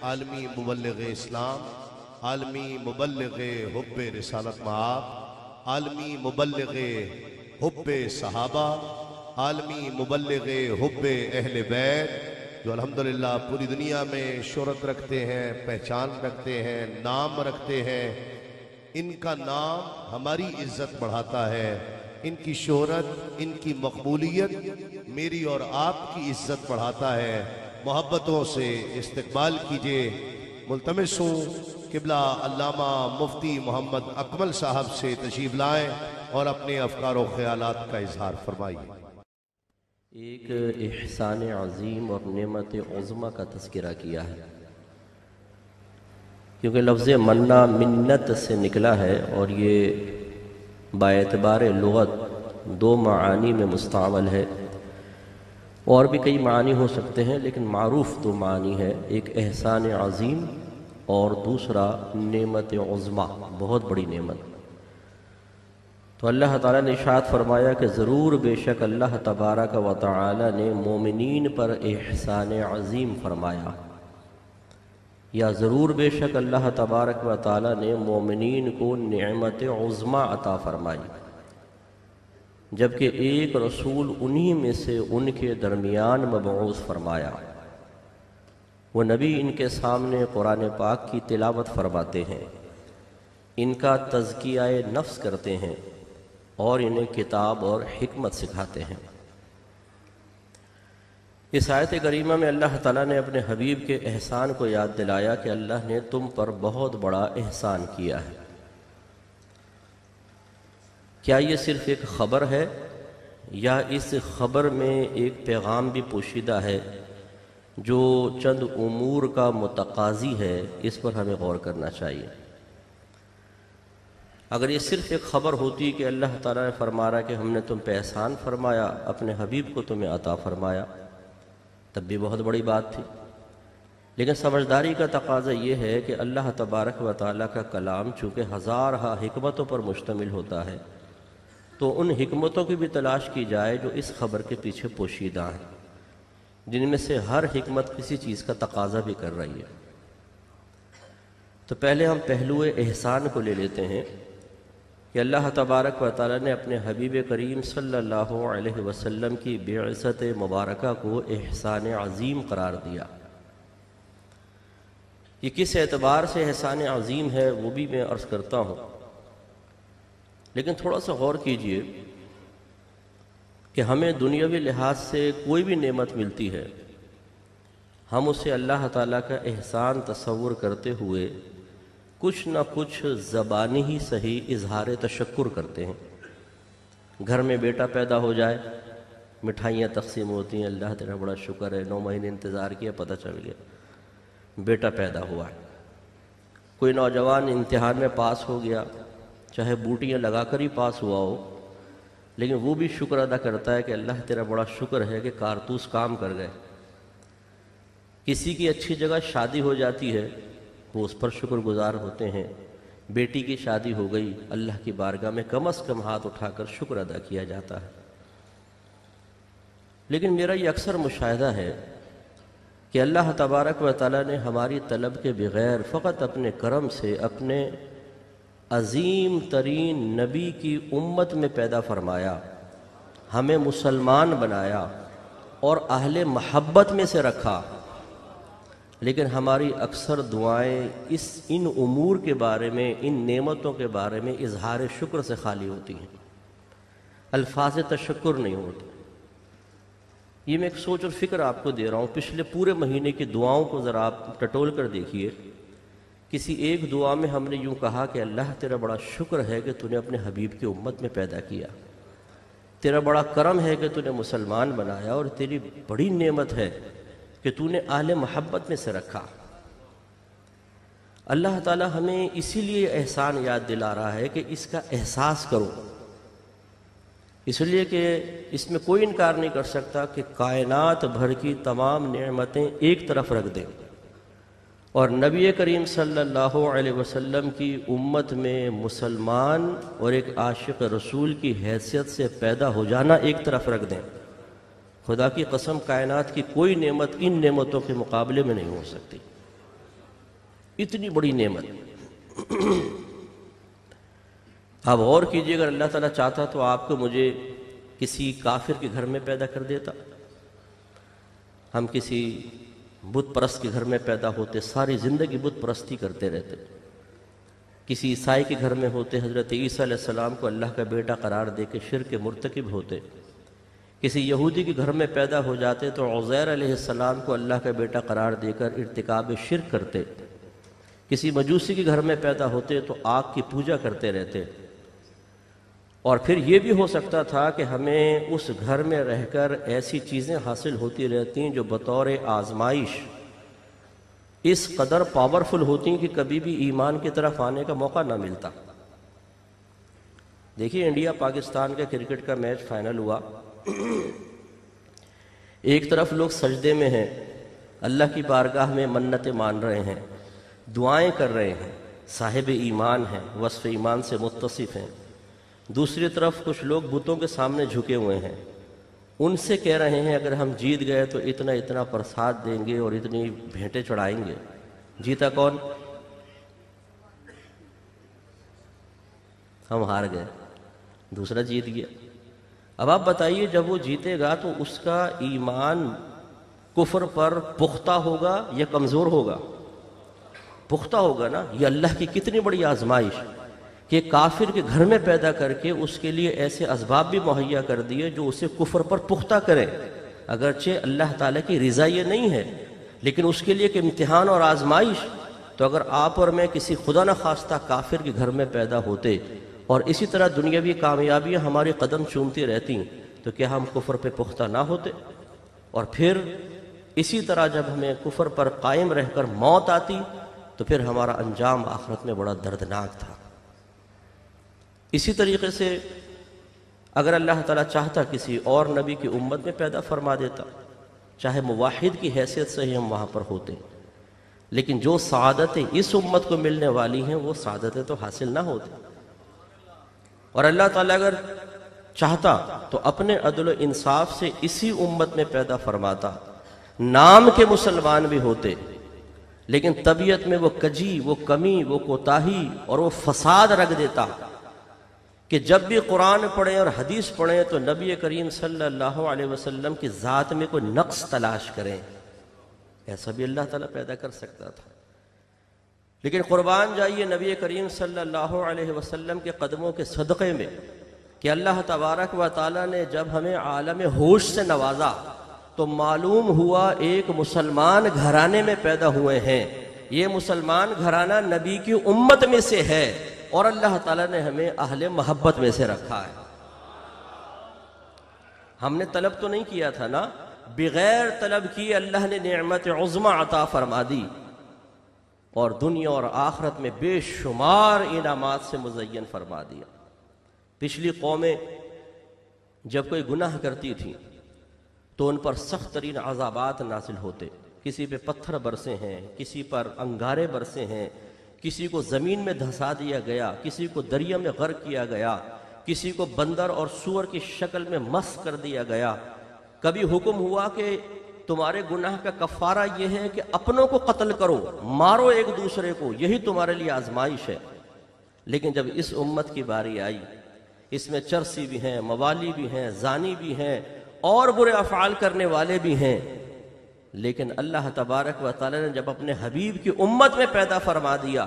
आलमी मुबल्लिग़ इस्लाम, आलमी मुबल्लिग़ हुब्बे रिसालत मआब, आलमी मुबल्लिग़ हुब्बे सहाबा, आलमी मुबल्लिग़ हुब्बे अहले बैत, जो अल्हम्दुलिल्लाह पूरी दुनिया में शोहरत रखते हैं, पहचान रखते हैं, नाम रखते हैं। इनका नाम हमारी इज्जत बढ़ाता है, इनकी शोहरत, इनकी मकबूलियत मेरी और आपकी इज्जत बढ़ाता है। मोहब्बतों से इस्तकबाल कीजिए। मुल्तमिस हूँ किबला अल्लामा मुफ्ती मोहम्मद अकमल साहब से तशरीफ़ लाएँ और अपने अफकार व ख्यालात का इजहार फरमाइए। एक एहसान अज़ीम और नेमत उज़्मा का तज़किरा किया है, क्योंकि लफ्ज़ मन्ना मिन्नत से निकला है और ये बाएतबार लुग़त दो मानी में मुस्तअमल है। और भी कई मानी हो सकते हैं, लेकिन मारूफ़ दो मानी है, एक एहसान अज़ीम और दूसरा नेमत उज़्मा, बहुत बड़ी नेमत। तो अल्लाह ताला ने इरशाद फरमाया कि ज़रूर बेशक अल्लाह तबारक व तआला ने मोमिनीन पर एहसान अज़ीम फरमाया, या ज़रूर बेशक अल्लाह तबारक व तआला ने मोमिनीन को नेमत उज़्मा अता फरमाई, जबकि एक रसूल उन्हीं में से उनके दरमियान मबऊस फरमाया। वो नबी इनके सामने कुरान पाक की तिलावत फरमाते हैं, इनका तज़किया नफ्स करते हैं और इन्हें किताब और हिकमत सिखाते हैं। इस आयत करीमा में अल्लाह ताला ने अपने हबीब के एहसान को याद दिलाया कि अल्लाह ने तुम पर बहुत बड़ा एहसान किया है। क्या ये सिर्फ़ एक ख़बर है या इस ख़बर में एक पैगाम भी पोशीदा है जो चंद उमूर का मुतकाज़ी है? इस पर हमें गौर करना चाहिए। अगर ये सिर्फ़ एक ख़बर होती कि अल्लाह ताला ने फरमा रहा कि हमने तुम पे एहसान फरमाया, अपने हबीब को तुम्हें अता फरमाया, तब भी बहुत बड़ी बात थी। लेकिन समझदारी का तकाज़ा ये है कि अल्लाह तबारक व तआला का कलाम चूँकि हज़ार हिकमतों पर मुश्तमिल होता है, तो उन हिकमतों की भी तलाश की जाए जो इस ख़बर के पीछे पोशीदा हैं, जिनमें से हर हिकमत किसी चीज़ का तकाज़ा भी कर रही है। तो पहले हम पहलू एहसान को ले लेते हैं कि अल्लाह तबारक व तआला ने अपने हबीब करीम सल्लल्लाहु अलैहि वसल्लम की बिअसत मुबारका को एहसान अज़ीम करार दिया। ये किस एतबार से एहसान अज़ीम है वो भी मैं अर्ज़ करता हूँ, लेकिन थोड़ा सा गौर कीजिए कि हमें दुनियावी लिहाज से कोई भी नेमत मिलती है, हम उसे अल्लाह ताला का एहसान तसव्वुर करते हुए कुछ न कुछ ज़बानी ही सही इजहार तशक्कुर करते हैं। घर में बेटा पैदा हो जाए, मिठाइयाँ तकसीम होती हैं, अल्लाह तेरा बड़ा शुक्र है, 9 महीने इंतज़ार किया, पता चल गया बेटा पैदा हुआ है। कोई नौजवान इम्तिहान में पास हो गया, चाहे बूटियाँ लगा कर ही पास हुआ हो, लेकिन वो भी शुक्र अदा करता है कि अल्लाह तेरा बड़ा शुक्र है कि कारतूस काम कर गए। किसी की अच्छी जगह शादी हो जाती है, वो उस पर शुक्रगुजार होते हैं। बेटी की शादी हो गई, अल्लाह की बारगाह में कम से कम हाथ उठाकर शुक्र अदा किया जाता है। लेकिन मेरा ये अक्सर मुशाहिदा है कि अल्लाह तबारक व तआला ने हमारी तलब के बग़ैर फ़कत अपने करम से अपने अज़ीम तरीन नबी की उम्मत में पैदा फरमाया, हमें मुसलमान बनाया और अहले महब्बत में से रखा। लेकिन हमारी अक्सर दुआएं इन उमूर के बारे में, इन नेमतों के बारे में इजहार शुक्र से खाली होती हैं, अल्फाज तशक्कुर नहीं होते। ये मैं एक सोच और फ़िक्र आपको दे रहा हूँ। पिछले पूरे महीने की दुआओं को ज़रा आप टटोल कर देखिए। किसी एक दुआ में हमने यूँ कहा कि अल्लाह तेरा बड़ा शुक्र है कि तूने अपने हबीब की उम्मत में पैदा किया, तेरा बड़ा करम है कि तूने मुसलमान बनाया, और तेरी बड़ी नेमत है कि तूने आले मोहब्बत में से रखा। अल्लाह ताला हमें इसीलिए एहसान याद दिला रहा है कि इसका एहसास करो, इसलिए कि इसमें कोई इनकार नहीं कर सकता कि कायनात भर की तमाम नेमतें एक तरफ रख दें और नबी करीम सल्लल्लाहु अलैहि वसल्लम की उम्मत में मुसलमान और एक आशिक रसूल की हैसियत से पैदा हो जाना एक तरफ रख दें। खुदा की कसम, कायनात की कोई नेमत इन नेमतों के मुकाबले में नहीं हो सकती। इतनी बड़ी नेमत। आप गौर कीजिए, अगर अल्लाह ताला चाहता तो आपको मुझे किसी काफिर के घर में पैदा कर देता, हम किसी बुत परस्त के घर में पैदा होते, सारी ज़िंदगी बुत परस्ती करते रहते। किसी ईसाई के घर में होते, हज़रत ईसा अलैहिस्सलाम को अल्लाह का बेटा करार दे के शिर्क के मुर्तकिब होते। किसी यहूदी के घर में पैदा हो जाते तो उज़ैर अलैहिस्सलाम को अल्लाह का बेटा करार देकर इर्तिकाब शिर्क करते। किसी मजूसी के घर में पैदा होते तो आग की पूजा करते रहते। और फिर ये भी हो सकता था कि हमें उस घर में रहकर ऐसी चीज़ें हासिल होती रहती जो बतौर आजमाइश इस कदर पावरफुल होती कि कभी भी ईमान की तरफ आने का मौका ना मिलता। देखिए, इंडिया पाकिस्तान का क्रिकेट का मैच फाइनल हुआ, एक तरफ लोग सजदे में हैं, अल्लाह की बारगाह में मन्नतें मान रहे हैं, दुआएं कर रहे हैं, साहिब ईमान हैं, वस्फ़ ईमान से मुत्तसिफ हैं। दूसरी तरफ कुछ लोग बुतों के सामने झुके हुए हैं, उनसे कह रहे हैं अगर हम जीत गए तो इतना इतना प्रसाद देंगे और इतनी भेंटें चढ़ाएंगे। जीता कौन? हम हार गए, दूसरा जीत गया। अब आप बताइए, जब वो जीतेगा तो उसका ईमान कुफ्र पर पुख्ता होगा या कमज़ोर होगा? पुख्ता होगा ना। ये अल्लाह की कितनी बड़ी आजमाइश कि काफिर के घर में पैदा करके उसके लिए ऐसे असबाब भी मुहैया कर दिए जो उसे कुफ्र पर पुख्ता करें। अगरचे अल्लाह ताला की रिज़ा ये नहीं है, लेकिन उसके लिए एक इम्तिहान और आजमाइश। तो अगर आप और मैं किसी खुदा न खास्ता काफिर के घर में पैदा होते और इसी तरह दुनियावी कामयाबियाँ हमारे कदम चूमती रहती, तो क्या हम कुफ्र पे पुख्ता ना होते? और फिर इसी तरह जब हमें कुफ्र पर कायम रहकर मौत आती तो फिर हमारा अंजाम आखिरत में बड़ा दर्दनाक था। इसी तरीके से अगर अल्लाह ताला चाहता किसी और नबी की उम्मत में पैदा फरमा देता, चाहे मुवाहिद की हैसियत से ही हम वहाँ पर होते, लेकिन जो सादतें इस उम्मत को मिलने वाली हैं वो सादतें तो हासिल ना होती। और अल्लाह ताला अगर चाहता तो अपने अदल व इंसाफ से इसी उम्मत में पैदा फरमाता, नाम के मुसलमान भी होते लेकिन तबीयत में वो कजी, वो कमी, वो कोताही और वो फसाद रख देता कि जब भी कुरान पढ़ें और हदीस पढ़ें तो नबी करीम सल्लल्लाहु अलैहि वसल्लम की ज़ात में कोई नक्स तलाश करें। ऐसा भी अल्लाह ताला पैदा कर सकता था। लेकिन कुर्बान जाइए नबी करीम सल्लल्लाहु अलैहि वसल्लम के कदमों के सदक़े में कि अल्लाह तबारक व तआला ने जब हमें आलम होश से नवाजा तो मालूम हुआ एक मुसलमान घराने में पैदा हुए हैं। ये मुसलमान घराना नबी की उम्मत में से है और अल्लाह ताला ने हमें अहले मोहब्बत में से रखा है। हमने तलब तो नहीं किया था ना, बगैर तलब की अल्लाह ने नेमत उज़्मा अता फरमा दी और दुनिया और आखिरत में बेशुमार इनामात से मुज़य्यन फरमा दिया। पिछली कौमें जब कोई गुनाह करती थी तो उन पर सख्त तरीन अज़ाबात नाजिल होते। किसी पे पत्थर बरसे हैं, किसी पर अंगारे बरसे हैं, किसी को ज़मीन में धंसा दिया गया, किसी को दरिया में गर्क किया गया, किसी को बंदर और सूअर की शक्ल में मस कर दिया गया। कभी हुक्म हुआ कि तुम्हारे गुनाह का कफ़ारा यह है कि अपनों को कत्ल करो, मारो एक दूसरे को, यही तुम्हारे लिए आजमाइश है। लेकिन जब इस उम्मत की बारी आई, इसमें चरसी भी हैं, मवाली भी हैं, जानी भी हैं और बुरे अफ़आल करने वाले भी हैं, लेकिन अल्लाह तबारक व तआला ने जब अपने हबीब की उम्मत में पैदा फरमा दिया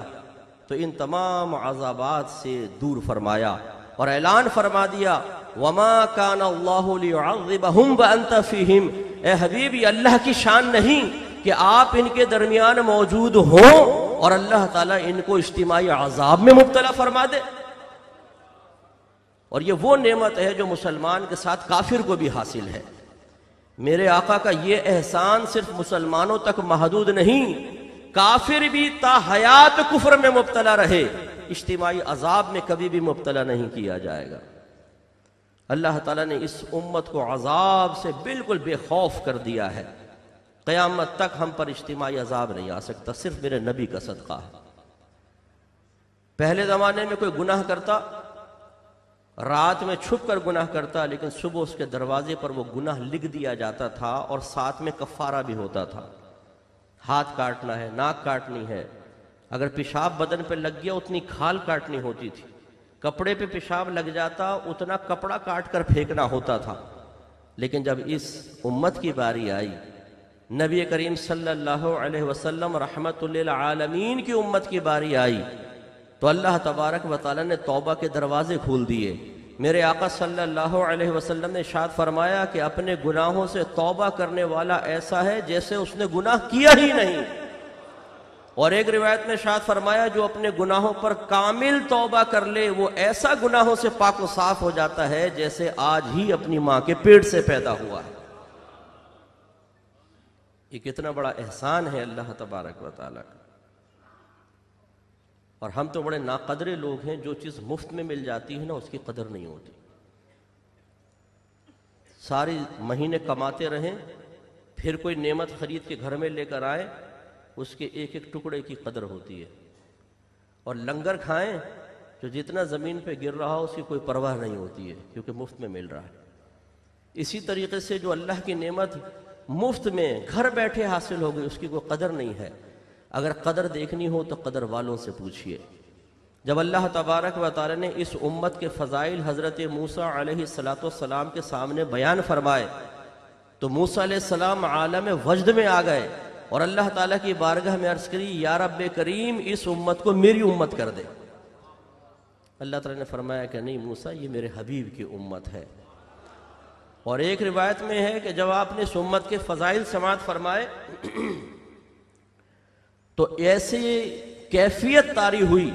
तो इन तमाम अज़ाबात से दूर फरमाया और ऐलान फरमा दिया, वमा कान अल्लाहु लियुअज़्ज़िबहुम व अंत फ़ीहिम। ए हबीब, ये अल्लाह की शान नहीं कि आप इनके दरमियान मौजूद हों और अल्लाह ताला इनको इज्तिमाई अज़ाब में मुब्तला फरमा दे। और ये वो नेमत है जो मुसलमान के साथ काफिर को भी हासिल है। मेरे आका का ये एहसान सिर्फ मुसलमानों तक महदूद नहीं, काफिर भी ताहयात कुफ्र में मुब्तला रहे, इज्तिमाई अजाब में कभी भी मुब्तला नहीं किया जाएगा। अल्लाह ताला ने इस उम्मत को अजाब से बिल्कुल बेखौफ कर दिया है। क़यामत तक हम पर इज्तिमाई अजाब नहीं आ सकता, सिर्फ मेरे नबी का सदका है। पहले ज़माने में कोई गुनाह करता, रात में छुप कर गुनाह करता, लेकिन सुबह उसके दरवाजे पर वो गुनाह लिख दिया जाता था और साथ में कफ़ारा भी होता था। हाथ काटना है, नाक काटनी है, अगर पेशाब बदन पे लग गया उतनी खाल काटनी होती थी, कपड़े पे पेशाब लग जाता उतना कपड़ा काट कर फेंकना होता था। लेकिन जब इस उम्मत की बारी आई, नबी करीम सल्लल्लाहु अलैहि वसल्लम रहमतुल लिल आलमीन की उम्मत की बारी आई, तो अल्लाह तबारक व तआला ने तौबा के दरवाजे खोल दिए। मेरे आका सल्लल्लाहु अलैहि वसल्लम ने इरशाद फरमाया कि अपने गुनाहों से तौबा करने वाला ऐसा है जैसे उसने गुनाह किया ही नहीं। और एक रिवायत में इरशाद फरमाया जो अपने गुनाहों पर कामिल तौबा कर ले वो ऐसा गुनाहों से पाक व साफ हो जाता है जैसे आज ही अपनी मां के पेट से पैदा हुआ है। ये कितना बड़ा एहसान है अल्लाह तबारक व तआला का। और हम तो बड़े नाकदरे लोग हैं, जो चीज़ मुफ्त में मिल जाती है ना उसकी कदर नहीं होती। सारे महीने कमाते रहें, फिर कोई नेमत खरीद के घर में लेकर आए, उसके एक एक टुकड़े की कदर होती है। और लंगर खाएं जो जितना ज़मीन पे गिर रहा हो उसकी कोई परवाह नहीं होती है, क्योंकि मुफ्त में मिल रहा है। इसी तरीके से जो अल्लाह की नेमत मुफ्त में घर बैठे हासिल हो गई उसकी कोई कदर नहीं है। अगर कदर देखनी हो तो कदर वालों से पूछिए। जब अल्लाह तबारक व तआला ने इस उम्मत के फ़ज़ाइल हज़रत मूसा अलैहिस्सलाम के सामने बयान फरमाए तो मूसा अलैहिस्सलाम आलम वजद में आ गए और अल्लाह ताला की बारगाह में अर्ज़ करी, या रब्बे करीम इस उम्मत को मेरी उम्मत कर दे। अल्लाह ताला ने फरमाया कि नहीं मूसा, ये मेरे हबीब की उम्मत है। और एक रिवायत में है कि जब आपने इस उम्मत के फ़ज़ाइल समाअत फरमाए तो ऐसी कैफियत तारी हुई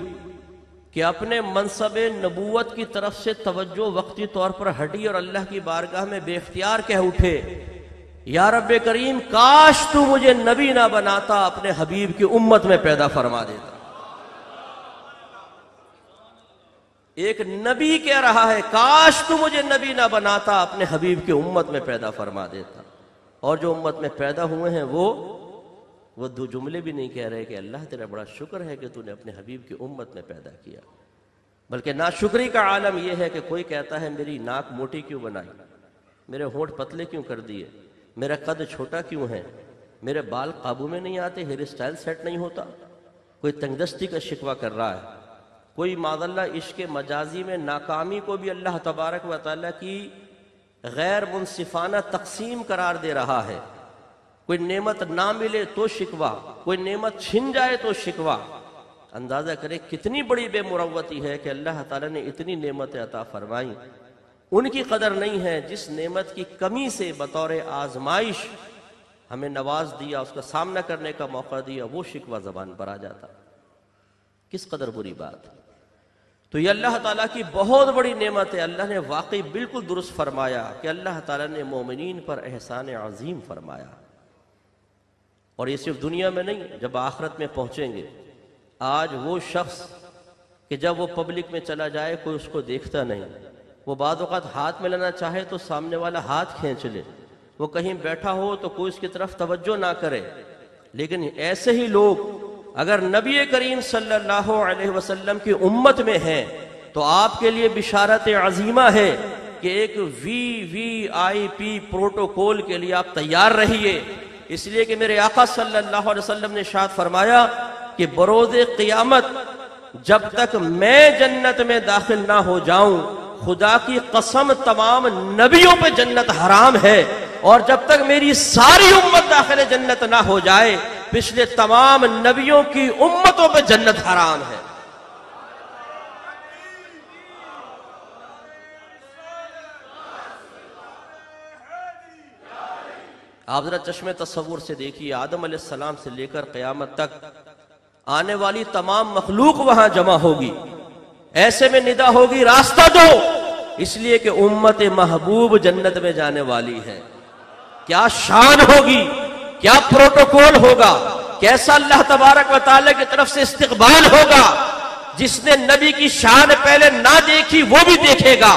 कि अपने मनसब नबूवत की तरफ से तवज्जो वक्ती तौर पर हटी और अल्लाह की बारगाह में बेख्तियार कह उठे, या रब्बे करीम काश तू मुझे नबी ना बनाता, अपने हबीब की उम्मत में पैदा फरमा देता। एक नबी कह रहा है काश तू मुझे नबी ना बनाता, अपने हबीब की उम्मत में पैदा फरमा देता। और जो उम्मत में पैदा हुए हैं वो दो जुमले भी नहीं कह रहे कि अल्लाह तेरा बड़ा शुक्र है कि तूने अपने हबीब की उम्मत में पैदा किया, बल्कि नाशुक्री का आलम यह है कि कोई कहता है मेरी नाक मोटी क्यों बनाई, मेरे होंठ पतले क्यों कर दिए, मेरा कद छोटा क्यों है, मेरे बाल काबू में नहीं आते, हेयर स्टाइल सेट नहीं होता। कोई तंगदस्ती का शिकवा कर रहा है, कोई मादल्ला इश्क मजाजी में नाकामी को भी अल्लाह तबारक व तआला की गैर मुनसिफाना तकसीम करार दे रहा है। कोई नेमत ना मिले तो शिकवा, कोई नेमत छिन जाए तो शिकवा। अंदाजा करें कितनी बड़ी बेमुरव्वती है कि अल्लाह ताला ने इतनी नेमतें अता फरमाई, उनकी कदर नहीं है जिस नेमत की कमी से बतौर आजमाइश हमें नवाज दिया, उसका सामना करने का मौका दिया, वो शिकवा ज़बान पर आ जाता। किस कदर बुरी बात। तो ये अल्लाह ताला की बहुत बड़ी नेमत है। अल्लाह ने वाकई बिल्कुल दुरुस्त फरमाया कि अल्लाह ताला ने मोमिनीन पर एहसान अजीम फरमाया। और ये सिर्फ दुनिया में नहीं, जब आखिरत में पहुंचेंगे। आज वो शख्स कि जब वो पब्लिक में चला जाए कोई उसको देखता नहीं, वो बाद वक़्त हाथ मिलाना चाहे तो सामने वाला हाथ खींच ले, वो कहीं बैठा हो तो कोई उसकी तरफ तवज्जो ना करे। लेकिन ऐसे ही लोग अगर नबी करीम सल्लल्लाहु अलैहि वसल्लम की उम्मत में हैं तो आपके लिए बिशारत अजीमा है कि एक VVIP प्रोटोकॉल के लिए आप तैयार रहिए। इसलिए कि मेरे आका सल्लल्लाहु अलैहि वसल्लम ने इरशाद फरमाया कि बरोज़े क़ियामत जब तक मैं जन्नत में दाखिल ना हो जाऊं, खुदा की कसम तमाम नबियों पे जन्नत हराम है। और जब तक मेरी सारी उम्मत दाखिल जन्नत ना हो जाए, पिछले तमाम नबियों की उम्मतों पे जन्नत हराम है। आप जरा चश्मे तस्वुर से देखिए, आदम अलैहिस्सलाम से लेकर क़यामत तक आने वाली तमाम मखलूक वहां जमा होगी। ऐसे में निदा होगी रास्ता दो, इसलिए कि उम्मत महबूब जन्नत में जाने वाली है। क्या शान होगी, क्या प्रोटोकॉल होगा, कैसा अल्लाह तबारक व तआला की तरफ से इस्तकबाल होगा। जिसने नबी की शान पहले ना देखी वो भी देखेगा,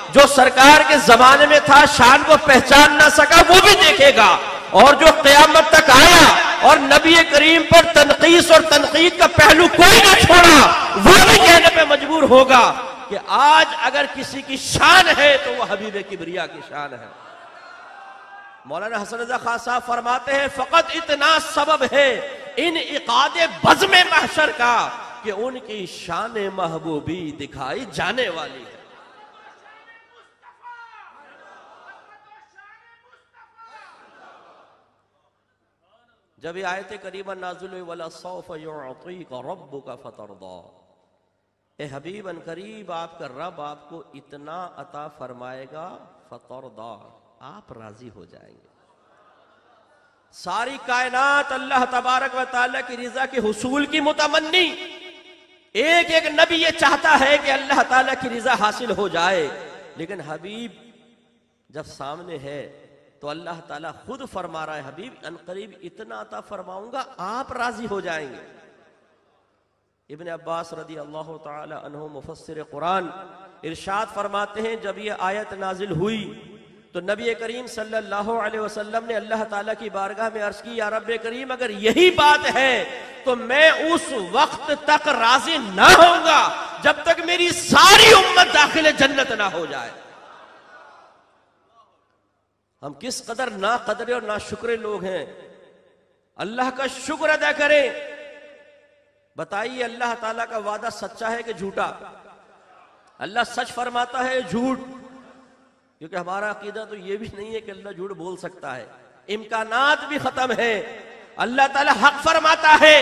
जो सरकार के जमाने में था शान को पहचान ना सका वो भी देखेगा, और जो क़यामत तक आया और नबी करीम पर तनकीस और तनकीद का पहलू कोई ना छोड़ा, वो भी कहने पे मजबूर होगा कि आज अगर किसी की शान है तो वो हबीब किबरिया की शान है। मौलाना हसन रजा खान साहब फरमाते हैं फकत इतना सबब है इन इकादे बज़्म महशर का कि उनकी शान महबूबी दिखाई जाने वाली है। जब ये आयत करीमा नाज़िल हुई वला सौफ युअतीका रब्बुका फतरदा, ए हबीब अन करीब आपका रब आपको इतना अता फरमाएगा फतरदा, आप राजी हो जाएंगे। सारी कायनात अल्लाह तबारक व तआला की रिजा के हुसूल की मुतमन्नी, एक एक नबी ये चाहता है कि अल्लाह ताला की रिजा हासिल हो जाए, लेकिन हबीब जब सामने है तो अल्लाह ताला खुद फरमा रहा है हबीब अनकरीब इतना अता फरमाऊंगा आप राजी हो जाएंगे। इब्न अब्बास रदी अल्लाह ताला अन्हु मुफस्सिर कुरान इरशाद फरमाते हैं जब ये आयत नाजिल हुई तो नबी करीम सल्लल्लाहु अलैहि वसल्लम ने अल्लाह ताला की बारगाह में अर्ज की या रब्बे करीम अगर यही बात है तो मैं उस वक्त तक राजी ना होऊंगा जब तक मेरी सारी उम्मत दाखिल जन्नत ना हो जाए। हम किस कदर ना कदरे और ना शुक्रे लोग हैं। अल्लाह का शुक्र अदा करें। बताइए अल्लाह ताला का वादा सच्चा है कि झूठा? अल्लाह सच फरमाता है झूठ? क्योंकि हमारा अकीदा तो ये भी नहीं है कि अल्लाह झूठ बोल सकता है, इम्कानात भी खत्म है। अल्लाह ताला हक फरमाता है,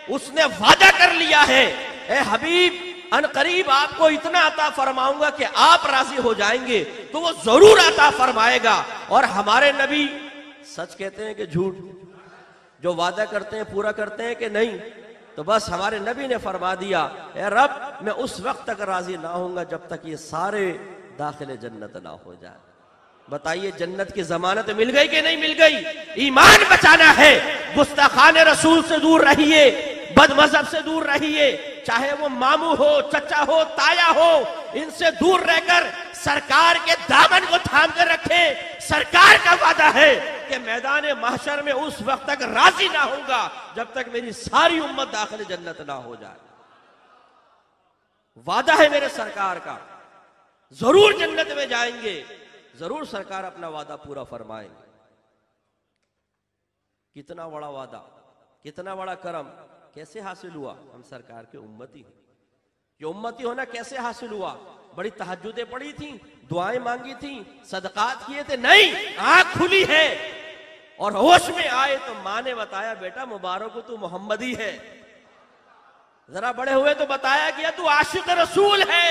उसने वादा कर लिया है ए हबीब अनकरीब आपको इतना अता फरमाऊंगा कि आप राजी हो जाएंगे, तो वो जरूर अता फरमाएगा। और हमारे नबी सच कहते हैं कि झूठ? जो वादा करते हैं पूरा करते हैं कि नहीं? तो बस हमारे नबी ने फरमा दिया ए रब मैं उस वक्त तक राजी ना होऊंगा जब तक ये सारे दाखिले जन्नत ना हो जाए। बताइए जन्नत की जमानत मिल गई कि नहीं मिल गई? ईमान बचाना है, गुस्ताखाने रसूल से दूर रहिए, बदमज़हब से दूर रहिए, चाहे वो मामू हो, चचा हो, ताया हो, इनसे दूर रहकर सरकार के दामन को थाम कर रखे। सरकार का वादा है कि मैदान महशर में उस वक्त तक राजी ना होगा जब तक मेरी सारी उम्मत दाखिल जन्नत ना हो जाए। वादा है मेरे सरकार का, जरूर जन्नत में जाएंगे, जरूर सरकार अपना वादा पूरा फरमाएंगे। कितना बड़ा वादा, कितना बड़ा करम कैसे हासिल हुआ? हम सरकार के उम्मती हैं। ये उम्मती होना कैसे हासिल हुआ? बड़ी तहज्जुदें पड़ी थी, दुआएं मांगी थी, सदकात किए थे? नहीं, आंख खुली है और होश में आए तो मां ने बताया बेटा मुबारक हो तू मोहम्मदी है। जरा बड़े हुए तो बताया गया तू आशिक रसूल है।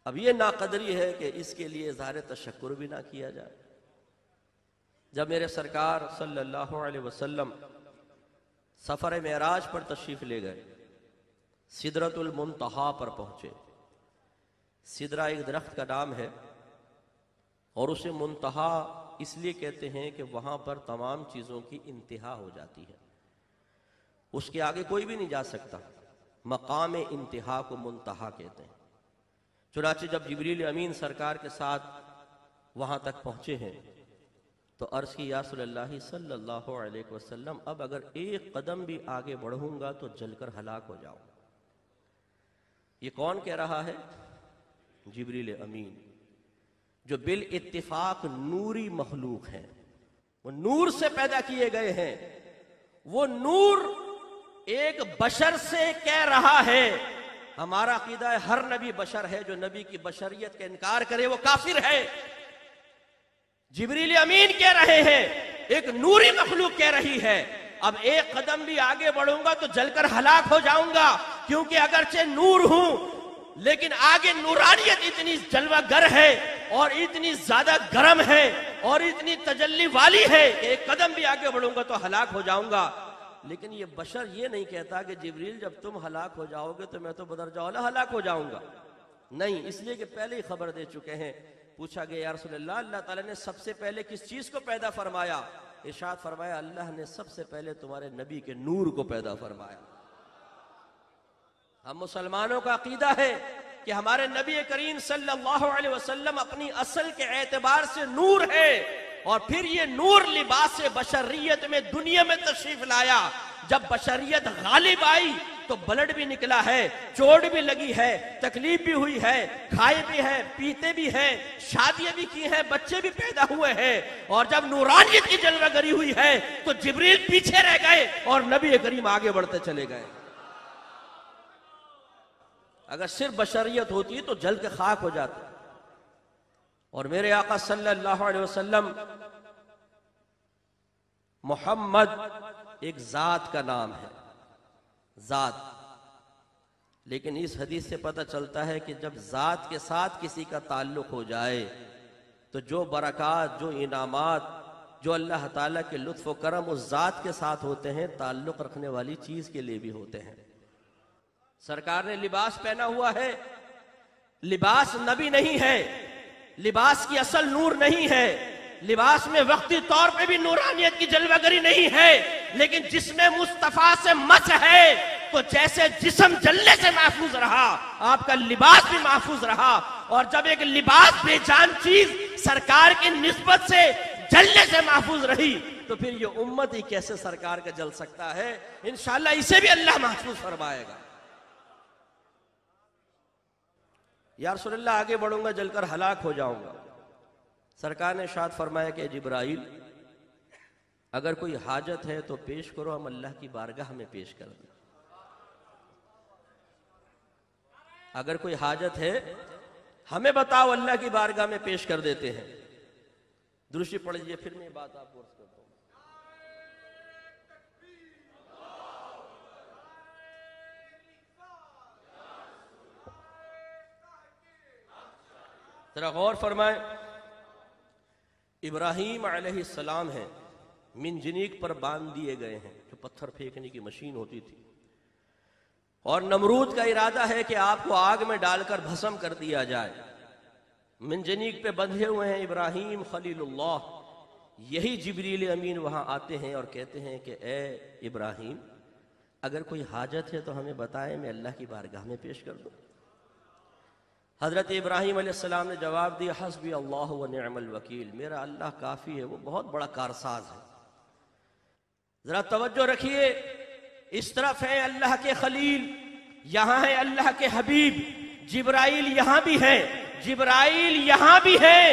अब ये नाकदरी है कि इसके लिए इज़हार तशक्कुर भी ना किया जाए। जब मेरे सरकार सल्लल्लाहु अलैहि वसल्लम सफर मेराज पर तशरीफ ले गए, सिदरतुल मुंतहा पर पहुंचे। सिदरा एक दरख्त का नाम है और उसे मुंतहा इसलिए कहते हैं कि वहां पर तमाम चीजों की इंतहा हो जाती है, उसके आगे कोई भी नहीं जा सकता। मकाम इंतहा को मुंतहा कहते हैं। चुनाचे जब जिब्रील अमीन सरकार के साथ वहां तक पहुंचे हैं तो अर्ज की या रसूलल्लाह सल्लल्लाहु अलैहि वसल्लम अब अगर एक कदम भी आगे बढ़ूंगा तो जलकर हलाक हो जाऊं। ये कौन कह रहा है? जिब्रील अमीन, जो बिल इत्तिफाक नूरी मखलूक है, वो नूर से पैदा किए गए हैं। वो नूर एक बशर से कह रहा है। हमारा अकीदा है हर नबी बशर है, जो नबी की बशरियत का इनकार करे वो काफिर है। जिब्रील अमीन कह रहे हैं, एक नूरी मखलूक कह रही है अब एक कदम भी आगे बढ़ूंगा तो जलकर हलाक हो जाऊंगा, क्योंकि अगरचे नूर हूं लेकिन आगे नूरानियत इतनी जलवागर है और इतनी ज्यादा गर्म है और इतनी तजल्ली वाली है कि एक कदम भी आगे बढ़ूंगा तो हलाक हो जाऊंगा। लेकिन ये बशर ये नहीं कहता कि जिब्रील जब तुम हलाक हो जाओगे तो मैं तो बदरजा औला हलाक हो जाऊंगा। नहीं, इसलिए कि पहले ही खबर दे चुके हैं। पूछा गया या रसूलल्लाह अल्लाह ताला ने सबसे पहले किस चीज को पैदा फरमाया? इरशाद फरमाया अल्लाह ने सबसे पहले तुम्हारे नबी के नूर को पैदा फरमाया। हम मुसलमानों का अकीदा है कि हमारे नबी करीम सल्लल्लाहु अलैहि वसल्लम अपनी असल के एतबार से नूर है और फिर ये नूर लिबास बशरियत में दुनिया में तशरीफ लाया। जब बशरियत गालिब आई तो ब्लड भी निकला है, चोट भी लगी है, तकलीफ भी हुई है, खाए भी है, पीते भी हैं, शादियां भी की हैं, बच्चे भी पैदा हुए हैं। और जब नूरानियत की जलवागरी हुई है तो जिब्रील पीछे रह गए और नबी करीम आगे बढ़ते चले गए। अगर सिर्फ बशरियत होती तो जल के खाक हो जाता। और मेरे आका सल्लल्लाहु अलैहि वसल्लम, मोहम्मद एक जात का नाम है, जात। लेकिन इस हदीस से पता चलता है कि जब जात के साथ किसी का ताल्लुक हो जाए तो जो बरक़ात, जो इनामात, जो अल्लाह ताला के लुत्फ़ व करम उस जात के साथ होते हैं, ताल्लुक रखने वाली चीज के लिए भी होते हैं। सरकार ने लिबास पहना हुआ है, लिबास नबी नहीं है, लिबास की असल नूर नहीं है, लिबास में वक्ती तौर पे भी नूरानियत की जलवागरी नहीं है, लेकिन जिसमें मुस्तफा से मस है तो जैसे जिस्म जलने से महफूज रहा, आपका लिबास भी महफूज रहा। और जब एक लिबास बेजान चीज सरकार की निस्बत से जलने से महफूज रही तो फिर ये उम्मत ही कैसे सरकार का जल सकता है। इंशाअल्लाह इसे भी अल्लाह महफूज फरमाएगा। या रसूलल्लाह आगे बढ़ूंगा जलकर हलाक हो जाऊंगा। सरकार ने शाद फरमाया कि जिब्राइल, अगर कोई हाजत है तो पेश करो, हम अल्लाह की बारगाह में पेश कर दें। अगर कोई हाजत है हमें बताओ, अल्लाह की बारगाह में पेश कर देते हैं। दृष्टि पड़ लीजिए, फिर मैं बात आपको अर्ज करता हूं। जरा गौर फरमाए, इब्राहीम अलैहिस्सलाम है, मिनजनीक पर बांध दिए गए हैं, जो पत्थर फेंकने की मशीन होती थी। और नमरूद का इरादा है कि आपको आग में डालकर भस्म कर दिया जाए। मिनजनीक पे बंधे हुए हैं इब्राहीम खलीलुल्लाह। यही जिब्रील अमीन वहां आते हैं और कहते हैं कि ए इब्राहीम, अगर कोई हाजत है तो हमें बताएं, मैं अल्लाह की बारगाह में पेश कर दूं। हजरत इब्राहीम अलैहिस्सलाम ने जवाब दिया, हस्बी अल्लाह व निअमल वकील, मेरा अल्लाह काफी है, वो बहुत बड़ा कारसाज है। जरा तवज्जो रखिए, इस तरफ है अल्लाह के खलील, यहां है अल्लाह के हबीब। जिब्राइल यहां भी है, जिब्राइल यहां भी है,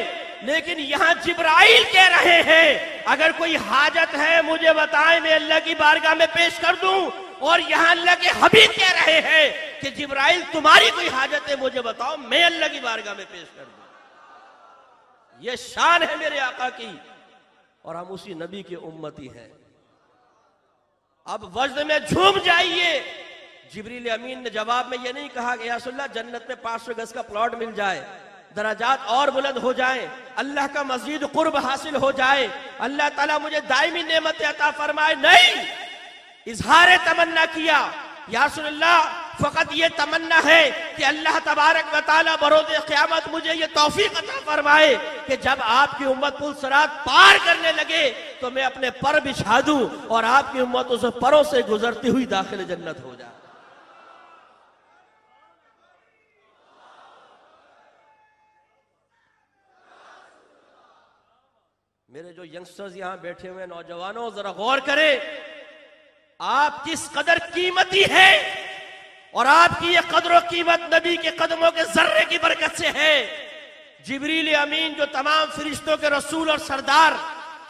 लेकिन यहां जिब्राइल कह रहे हैं अगर कोई हाजत है मुझे बताएं, मैं अल्लाह की बारगाह में पेश कर दूं। और यहां अल्लाह के हबीब कह रहे हैं कि जिब्राइल तुम्हारी कोई हाजत है मुझे बताओ, मैं अल्लाह की बारगाह में पेश कर दूं। यह शान है मेरे आका की, और हम उसी नबी के उम्मती हैं। अब वज्द में झूम जाइए। जिब्रील अमीन ने जवाब में यह नहीं कहा कि या रसूलल्लाह जन्नत में 500 गज का प्लॉट मिल जाए, दराजात और बुलंद हो जाएं, अल्लाह का मजीद कुर्ब हासिल हो जाए, अल्लाह ताला मुझे दायमी नेमत अता फरमाए। नहीं, इजहार तमन्ना किया, या रसूलल्लाह फकत ये तमन्ना है कि अल्लाह तबारक व तआला बरोज़ क़यामत मुझे ये तौफीक अता फरमाए कि जब आपकी उम्मत पुल सिरात पार करने लगे तो मैं अपने पर बिछा दूं और आपकी उम्मत उस परों से गुजरती हुई दाखिल जन्नत हो जाए। मेरे जो यंगस्टर्स यहां बैठे हुए नौजवानों, जरा गौर करें, आप किस कदर कीमती है और आपकी ये कदर कीमत नबी के कदमों के जर्रे की बरकत से है। जिब्रील अमीन जो तमाम फरिश्तों के रसूल और सरदार,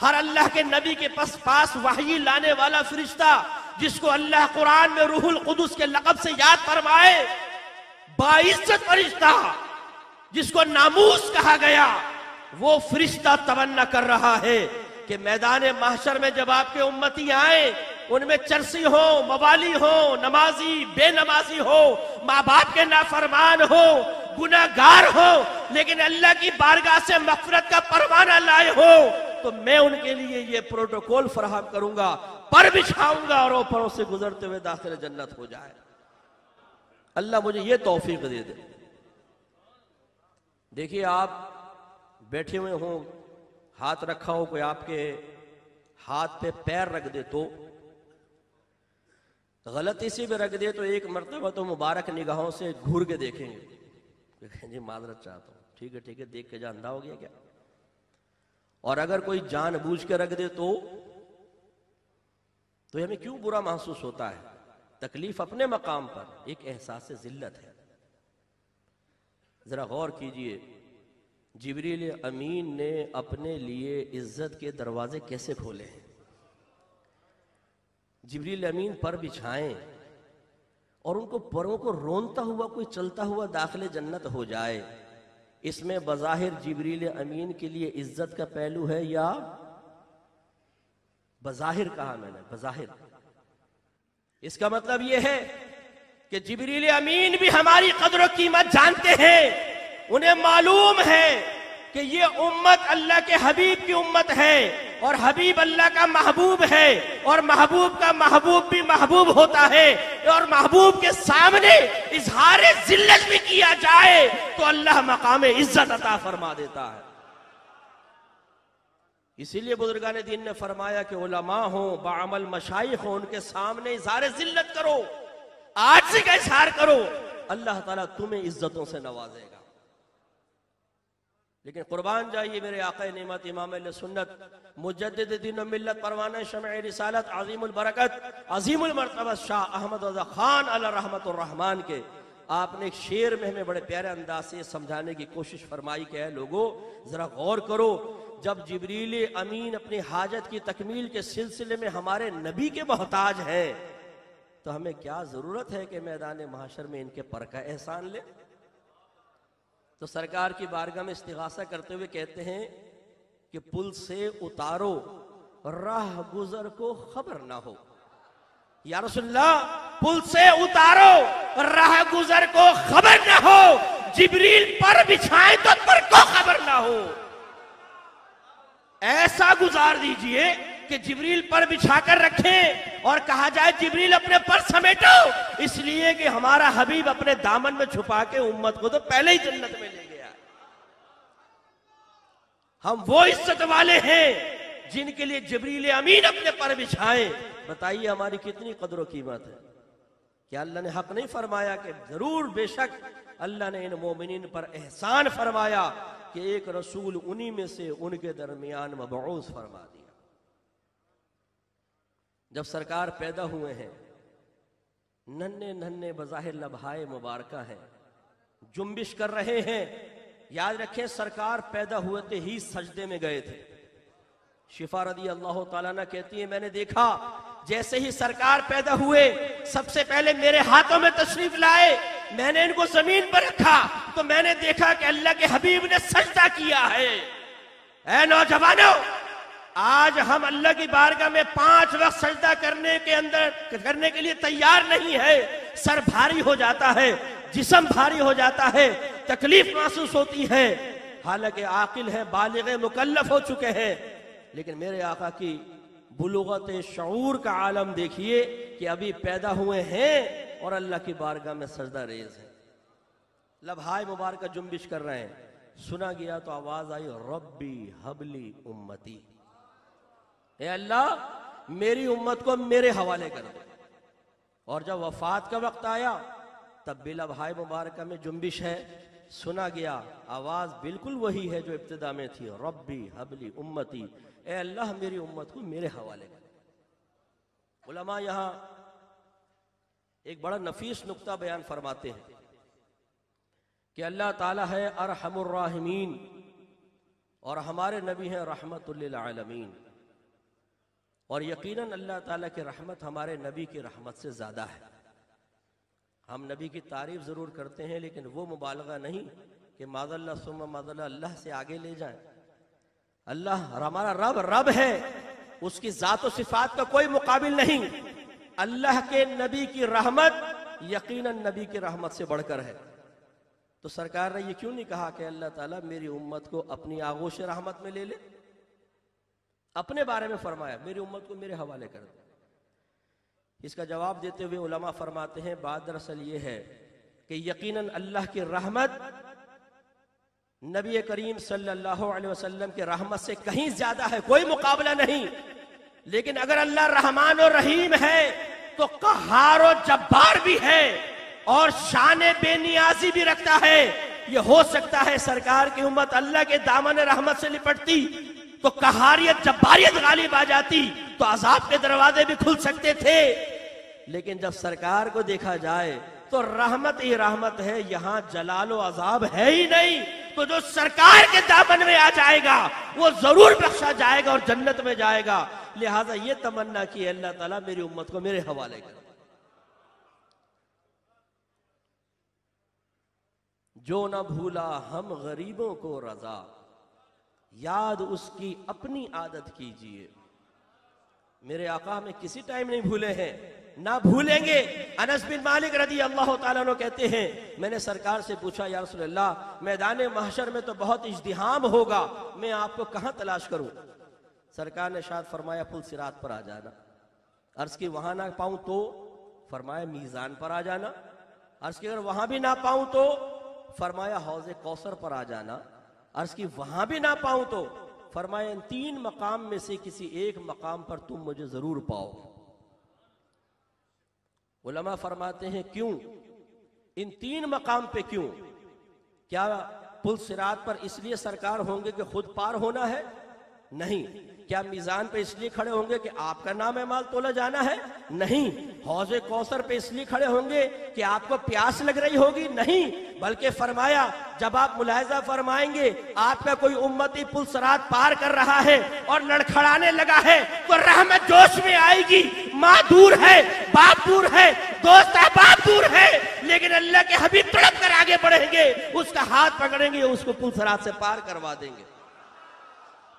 हर अल्लाह के नबी के पास वही लाने वाला फरिश्ता, जिसको अल्लाह कुरान में रूहुल कुदुस के लक़ब से याद फरमाए, बाइज्जत फरिश्ता जिसको नामूस कहा गया, वो फरिश्ता तमन्ना कर रहा है कि मैदान महशर में जब आपके उम्मती आए, उनमें चरसी हो, मवाली हो, नमाजी बेनमाजी हो, माँ बाप के नाफरमान हो, गुनाहगार हो, लेकिन अल्लाह की बारगाह से मग़फ़िरत का परवाना लाए हो, तो मैं उनके लिए ये प्रोटोकॉल फराहम करूंगा, पर बिछाऊंगा और वो परों से गुजरते हुए दाखिल जन्नत हो जाए। अल्लाह मुझे ये तौफीक दे दे। देखिए, आप बैठे हुए हो, हाथ रखा हो, कोई आपके हाथ पे पैर रख दे तो गलती से भी रख दे तो एक मरतबा तो मुबारक निगाहों से घूर के देखेंगे जी माजरत चाहता हूं, ठीक है देख के जा अंधा हो गया क्या। और अगर कोई जानबूझ के रख दे तो हमें क्यों बुरा महसूस होता है। तकलीफ अपने मकाम पर एक एहसास ज़िल्लत है। ज़रा गौर कीजिए, जिब्रील अमीन ने अपने लिए इज्जत के दरवाजे कैसे खोले हैं। जिब्रील अमीन पर बिछाएं और उनको परों को रोनता हुआ कोई चलता हुआ दाखिले जन्नत हो जाए, इसमें बज़ाहिर जिब्रील अमीन के लिए इज्जत का पहलू है या बज़ाहिर कहा मैंने, बज़ाहिर। इसका मतलब यह है कि जिब्रील अमीन भी हमारी कदर कीमत जानते हैं। उन्हें मालूम है कि ये उम्मत अल्लाह के हबीब की उम्मत है और हबीब अल्लाह का महबूब है और महबूब का महबूब भी महबूब होता है और महबूब के सामने इजहार जिल्लत भी किया जाए तो अल्लाह मकाम इज्जत अता फरमा देता है। इसीलिए बुजुर्गान दीन ने फरमाया कि उलमा हो, बाअमल मशाइख हो, उनके सामने इजहार जिल्लत करो, आजिज़ी का इजहार करो, अल्लाह ताला तुम्हें इज्जतों से नवाजेगा। लेकिन कुर्बान जाइए मेरे आका नेमत इमाम अहले सुन्नत मुजद्दिद दीन व मिल्लत परवाना शमअ रिसालत अज़ीमुल बरकत अज़ीमुल मर्तबा शाह अहमद रज़ा खान अला रहमतुर रहमान के आपने एक शेर में हमें बड़े प्यारे अंदाज से समझाने की कोशिश फरमाई कि है लोगों जरा गौर करो, जब जिब्रील अमीन अपनी हाजत की तकमील के सिलसिले में हमारे नबी के मोहताज हैं तो हमें क्या जरूरत है कि मैदान महशर में इनके पर का एहसान ले। तो सरकार की बारगाह में इस्तिगासा करते हुए कहते हैं कि पुल से उतारो राह गुजर को खबर ना हो। या रसूलल्लाह, पुल से उतारो राह गुजर को खबर ना हो, जिब्रील पर बिछाए तो पर को खबर ना हो। ऐसा गुजार दीजिए कि जिब्रील पर बिछाकर रखें और कहा जाए जिब्रील अपने पर समेटो, इसलिए कि हमारा हबीब अपने दामन में छुपा के उम्मत को तो पहले ही जन्नत में ले गया। हम वो इज्जत वाले हैं जिनके लिए जिब्रील अमीन अपने पर बिछाएं। बताइए हमारी कितनी कदर कीमत है। क्या अल्लाह ने हक नहीं फरमाया कि जरूर बेशक अल्लाह ने इन मोमिनीन पर एहसान फरमाया कि एक रसूल उन्हीं में से उनके दरमियान मबऊस फरमा दिया। जब सरकार पैदा हुए हैं, नन्हे नन्हे बज़ाहिर लम्हाए मुबारका हैं, जुम्बिश कर रहे हैं। याद रखें सरकार पैदा हुए थे ही सजदे में गए थे। शिफा रदी अल्लाह ताला अन्हा कहती है मैंने देखा जैसे ही सरकार पैदा हुए सबसे पहले मेरे हाथों में तशरीफ लाए, मैंने इनको जमीन पर रखा तो मैंने देखा कि अल्लाह के हबीब ने सजदा किया है। ऐ नौजवानों, आज हम अल्लाह की बारगाह में 5 वक्त सजदा करने के लिए तैयार नहीं है। सर भारी हो जाता है, जिस्म भारी हो जाता है, तकलीफ महसूस होती है। हालांकि आकिल है, बालिग मुकल्लफ हो चुके हैं, लेकिन मेरे आका की बुलुगत शऊर का आलम देखिए कि अभी पैदा हुए हैं और अल्लाह की बारगाह में सजदा रेज है, लम्हाए मुबारक जुम्बिश कर रहे हैं। सुना गया तो आवाज आई रब्बी हबली उम्मती, ए अल्लाह मेरी उम्मत को मेरे हवाले कर दो। और जब वफात का वक्त आया तब भी लम्हाए मुबारक में जुम्बिश है। सुना गया आवाज बिल्कुल वही है जो इब्तिदा में थी, रब्बी हबली उम्मती, ए अल्लाह मेरी उम्मत को मेरे हवाले कर। उलमा यहां एक बड़ा नफीस नुक्ता बयान फरमाते हैं कि अल्लाह ताला है अरहमुर राहिमीन और हमारे नबी हैं रहमतुल लिल आलमीन। और यकीनन अल्लाह ताला की रहमत हमारे नबी की रहमत से ज्यादा है। हम नबी की तारीफ जरूर करते हैं लेकिन वो मुबालगा नहीं कि माज़ल्ला सुम्मा माज़ल्ला अल्लाह से आगे ले जाएं। अल्लाह हमारा रब रब है, उसकी जात और सिफात का कोई मुकाबिल नहीं। अल्लाह के नबी की रहमत यकीनन नबी की रहमत से बढ़कर है। तो सरकार ने ये क्यों नहीं कहा कि अल्लाह ताला मेरी उम्मत को अपनी आगोश रहमत में ले ले? अपने बारे में फरमाया मेरी उम्मत को मेरे हवाले कर दो। इसका जवाब देते हुए उलमा फरमाते हैं बात दरअसल ये है कि यकीनन अल्लाह की रहमत नबी करीम सल्लल्लाहु अलैहि वसल्लम की रहमत से कहीं ज्यादा है, कोई मुकाबला नहीं। लेकिन अगर अल्लाह रहमान और रहीम है तो कहार और जब्बार भी है और शान बेनियाजी भी रखता है। ये हो सकता है सरकार की उम्मत अल्लाह के दामन रहमत से लिपटती तो कहारियत जब्बारियत गालिब आ जाती तो अजाब के दरवाजे भी खुल सकते थे। लेकिन जब सरकार को देखा जाए तो रहमत ही रहमत है, यहां जलालो अजाब है ही नहीं। तो जो सरकार के दामन में आ जाएगा वो जरूर बख्शा जाएगा और जन्नत में जाएगा। लिहाजा ये तमन्ना की अल्लाह ताला मेरी उम्मत को मेरे हवाले कर। जो न भूला हम गरीबों को रजा, याद उसकी अपनी आदत कीजिए। मेरे आका हमें किसी टाइम नहीं भूले हैं, ना भूलेंगे। अनस बिन मालिक रदी अल्लाह ताला अन्हु कहते हैं, मैंने सरकार से पूछा, या रसूल अल्लाह, मैदान महशर में तो बहुत इज्तिहाम होगा, मैं आपको कहां तलाश करूं? सरकार ने शायद फरमाया पुल सिरात पर आ जाना। अर्ज की वहां ना पाऊं तो? फरमाया मीजान पर आ जाना। अर्ज की अगर वहां भी ना पाऊं तो? फरमाया हौज़े कौसर पर आ जाना। अर्ज की वहां भी ना पाऊं तो? फरमाया इन 3 मकाम में से किसी एक मकाम पर तुम मुझे जरूर पाओ। उलमा फरमाते हैं क्यों इन 3 मकाम पे? क्यों? क्या पुल सिरात पर इसलिए सरकार होंगे कि खुद पार होना है? नहीं। क्या मीजान पे इसलिए खड़े होंगे कि आपका नाम है माल तोला जाना है? नहीं। हौज़े कौसर पे इसलिए खड़े होंगे कि आपको प्यास लग रही होगी? नहीं। बल्कि फरमाया जब आप मुलाहिजा फरमाएंगे आपका कोई उम्मती पुल सिरात पार कर रहा है और लड़खड़ाने लगा है तो रहमत जोश में आएगी। माँ दूर है, बाप दूर है, दोस्त अहबाब दूर है, लेकिन अल्लाह के हबीब तड़प कर आगे बढ़ेंगे, उसका हाथ पकड़ेंगे, उसको पुल सिरात से पार करवा देंगे।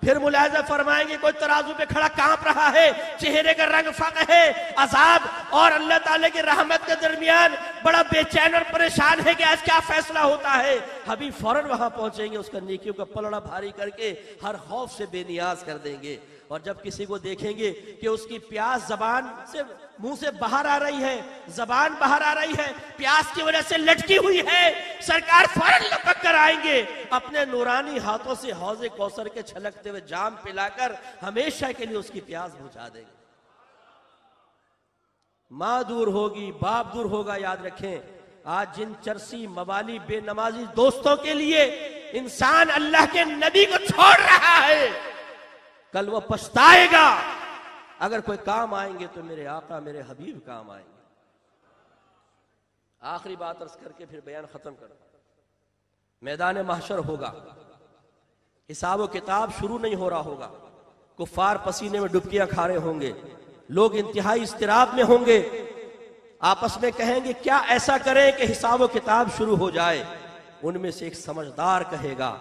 फिर मुलाहिजा फरमाएंगे कोई तराजू पे खड़ा कांप रहा है, चेहरे का रंग फक है, अजाब और अल्लाह ताला की रहमत के दरमियान बड़ा बेचैन और परेशान है कि आज क्या फैसला होता है। हबीब फौरन वहां पहुंचेंगे, उसका नेकियों का पलड़ा भारी करके हर खौफ से बेनियाज कर देंगे। और जब किसी को देखेंगे कि उसकी प्यास जबान से मुंह से बाहर आ रही है, जबान बाहर आ रही है, प्यास की वजह से लटकी हुई है, सरकार फौरन लपक कर आएंगे, अपने नूरानी हाथों से हौज़े कौसर के छलकते हुए जाम पिलाकर हमेशा के लिए उसकी प्यास बुझा देंगे। माँ दूर होगी, बाप दूर होगा। याद रखें, आज जिन चरसी मवाली बेनमाजी दोस्तों के लिए इंसान अल्लाह के नबी को छोड़ रहा है, कल वो पछताएगा। अगर कोई काम आएंगे तो मेरे आका मेरे हबीब काम आएंगे। आखिरी बात अर्ज करके फिर बयान खत्म करो। मैदान महशर होगा, हिसाब व किताब शुरू नहीं हो रहा होगा, कुफ्फार पसीने में डुबकियां खा रहे होंगे, लोग इंतहाई इस्तिराब में होंगे, आपस में कहेंगे क्या ऐसा करें कि हिसाब व किताब शुरू हो जाए। उनमें से एक समझदार कहेगा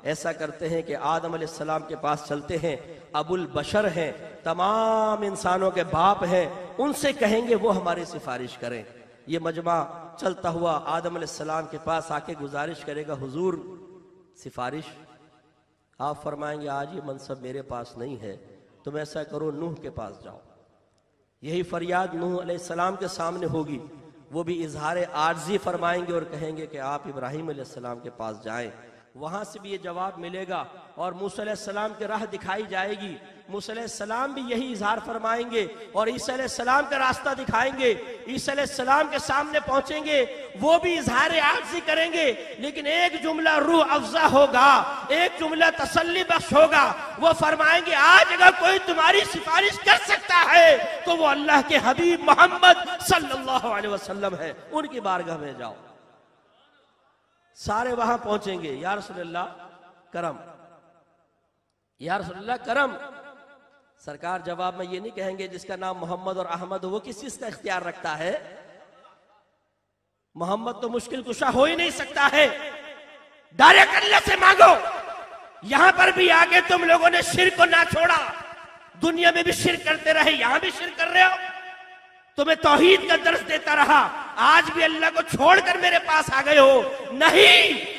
ऐसा करते हैं कि आदम अलैहिस्सलाम के पास चलते हैं, अबुल बशर हैं, तमाम इंसानों के बाप हैं, उनसे कहेंगे वो हमारी सिफारिश करें। ये मजमा चलता हुआ आदम अलैहिस्सलाम के पास आके गुजारिश करेगा, हुजूर सिफारिश। आप फरमाएंगे आज ये मनसब मेरे पास नहीं है, तुम ऐसा करो नूह के पास जाओ। यही फरियाद नूह अलैहिस्सलाम के सामने होगी, वो भी इजहार आर्जी फरमाएंगे और कहेंगे कि आप इब्राहिम अलैहिस्सलाम के पास जाएं। वहां से भी ये जवाब मिलेगा और मूसा अलैहिस्सलाम की राह दिखाई जाएगी। मूसा अलैहिस्सलाम भी यही इजहार फरमाएंगे और ईसा अलैहिस्सलाम का रास्ता दिखाएंगे। ईसा अलैहिस्सलाम के सामने पहुंचेंगे, वो भी इजहार आजिज़ी करेंगे, लेकिन एक जुमला रूह अफ़ज़ा होगा, एक जुमला तसल्ली बख्श होगा। वो फरमाएंगे आज अगर कोई तुम्हारी सिफारिश कर सकता है तो वो अल्लाह के हबीब मोहम्मद सल्लल्लाहु अलैहि वसल्लम है, उनकी बारगाह में जाओ। सारे वहां पहुंचेंगे, या रसूलल्लाह करम, या रसूलल्लाह करम। सरकार जवाब में ये नहीं कहेंगे जिसका नाम मोहम्मद और अहमद हो वो किस चीज का इख्तियार रखता है। मोहम्मद तो मुश्किल कुशा हो ही नहीं सकता है, डायरेक्ट अल्लाह से मांगो। यहां पर भी आगे तुम लोगों ने शिर्क को ना छोड़ा, दुनिया में भी शिर्क करते रहे, यहां भी शिर्क कर रहे हो। तुम्हें तौहीद का दर्स देता रहा, आज भी अल्लाह को छोड़कर मेरे पास आ गए हो। नहीं,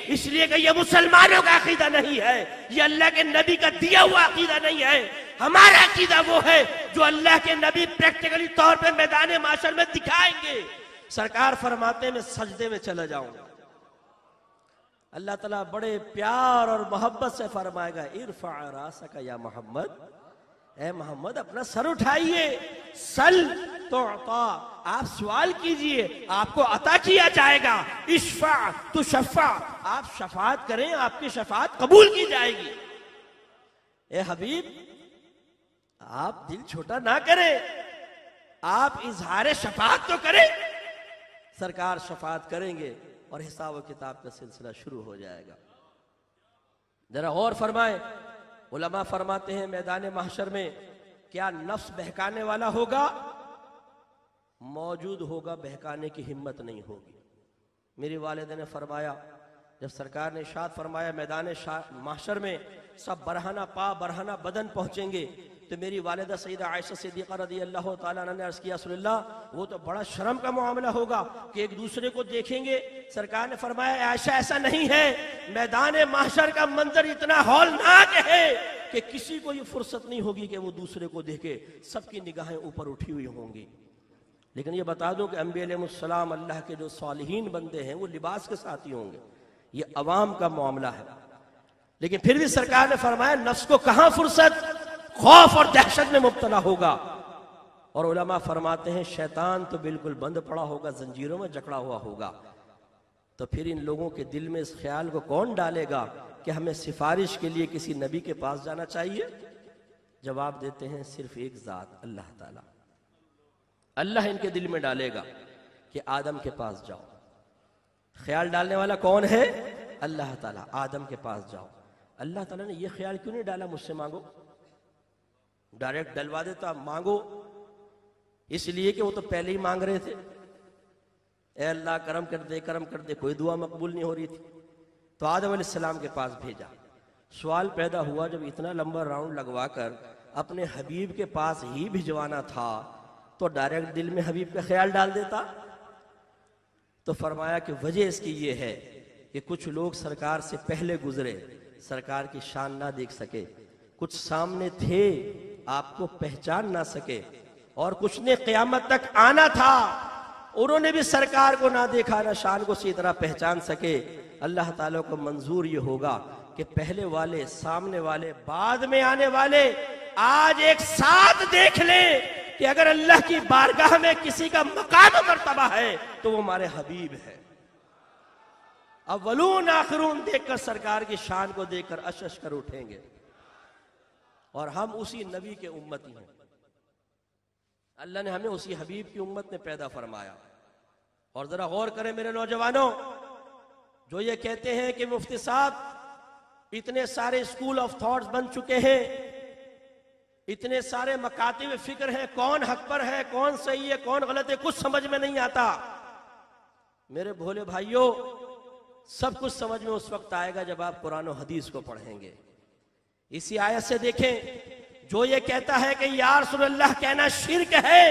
इसलिए कि ये मुसलमानों का अकीदा नहीं है, ये अल्लाह के नबी का दिया हुआ अकीदा नहीं है। हमारा अकीदा वो है जो अल्लाह के नबी प्रैक्टिकली तौर पे मैदान माशर में दिखाएंगे। सरकार फरमाते मैं सजदे में चला जाऊंगा, अल्लाह ताला बड़े प्यार और मोहब्बत से फरमाएगा इरफा रासका या मोहम्मद, ए मोहम्मद अपना सर उठाइए, सल तो आप सवाल कीजिए आपको अता किया जाएगा, इश्फा तो शफा आप शफात करें आपकी शफात कबूल की जाएगी। ए हबीब आप दिल छोटा ना करें, आप इजहार शफाअत तो करें। सरकार शफाअत करेंगे और हिसाब व किताब का सिलसिला शुरू हो जाएगा। जरा गौर फरमाएं, उलमा फरमाते हैं मैदान महशर में क्या नफ्स बहकाने वाला होगा? मौजूद होगा, बहकाने की हिम्मत नहीं होगी। मेरी वालिदा ने फरमाया, जब सरकार ने इरशाद फरमाया मैदान महशर में सब बरहाना पा बरहाना बदन पहुंचेंगे, तो मेरी वालिदा सईदा आयशा सिद्दीक़ा रज़ियल्लाहु ताला अन्हा ने अर्ज़ किया, रसूलल्लाह वो तो बड़ा शर्म का मामला होगा कि एक दूसरे को देखेंगे। सरकार ने फरमाया, आयशा ऐसा नहीं है, मैदान महशर का मंजर इतना हौलनाक है कि किसी को ये फुर्सत नहीं होगी कि वो दूसरे को देखे, सबकी निगाहें ऊपर उठी हुई होंगी। लेकिन ये बता दूं कि अंबिया अलैहिस्सलाम अल्लाह के जो सालिहीन बंदे हैं वो लिबास के साथ ही होंगे, ये अवाम का मामला है। लेकिन फिर भी सरकार ने फरमाया नफ्स को कहां फुर्सत, खौफ और दहशत में मुब्तला होगा। और उलमा फरमाते हैं शैतान तो बिल्कुल बंद पड़ा होगा, जंजीरों में जकड़ा हुआ होगा। तो फिर इन लोगों के दिल में इस ख्याल को कौन डालेगा कि हमें सिफारिश के लिए किसी नबी के पास जाना चाहिए? जवाब देते हैं सिर्फ एक ज़ात, अल्लाह ताला। अल्लाह इनके दिल में डालेगा कि आदम के पास जाओ। ख्याल डालने वाला कौन है? अल्लाह ताला। आदम के पास जाओ। अल्लाह ताला ने यह ख्याल क्यों नहीं डाला मुझसे मांगो? डायरेक्ट डलवा देता, मांगो, इसलिए कि वो तो पहले ही मांग रहे थे, ए अल्लाह करम कर दे, करम कर दे। कोई दुआ मकबूल नहीं हो रही थी, तो आदम अलैहिस्सलाम के पास भेजा। सवाल पैदा हुआ, जब इतना लंबा राउंड लगवाकर अपने हबीब के पास ही भिजवाना था तो डायरेक्ट दिल में हबीब का ख्याल डाल देता। तो फरमाया कि वजह इसकी ये है कि कुछ लोग सरकार से पहले गुजरे, सरकार की शान ना देख सके, कुछ सामने थे आपको पहचान ना सके, और कुछ ने क़यामत तक आना था, उन्होंने भी सरकार को ना देखा ना शान को सही तरह पहचान सके। अल्लाह ताला को मंजूर ये होगा कि पहले वाले, सामने वाले, बाद में आने वाले आज एक साथ देख लें कि अगर अल्लाह की बारगाह में किसी का मकाम मर्तबा है तो वो हमारे हबीब है। अव्वलून आखिरून देखकर सरकार की शान को देखकर अशश कर उठेंगे, और हम उसी नबी के उम्मती हैं। अल्लाह ने हमें उसी हबीब की उम्मत में पैदा फरमाया। और जरा गौर करें मेरे नौजवानों, जो ये कहते हैं कि मुफ्ती साहब इतने सारे स्कूल ऑफ थॉट्स बन चुके हैं, इतने सारे मकातिब फिक्र हैं, कौन हक पर है, कौन सही है, कौन गलत है, कुछ समझ में नहीं आता। मेरे भोले भाइयों, सब कुछ समझ में उस वक्त आएगा जब आप कुरान और हदीस को पढ़ेंगे। इसी आयत से देखें, जो ये कहता है कि या रसूलल्लाह कहना शिर्क है,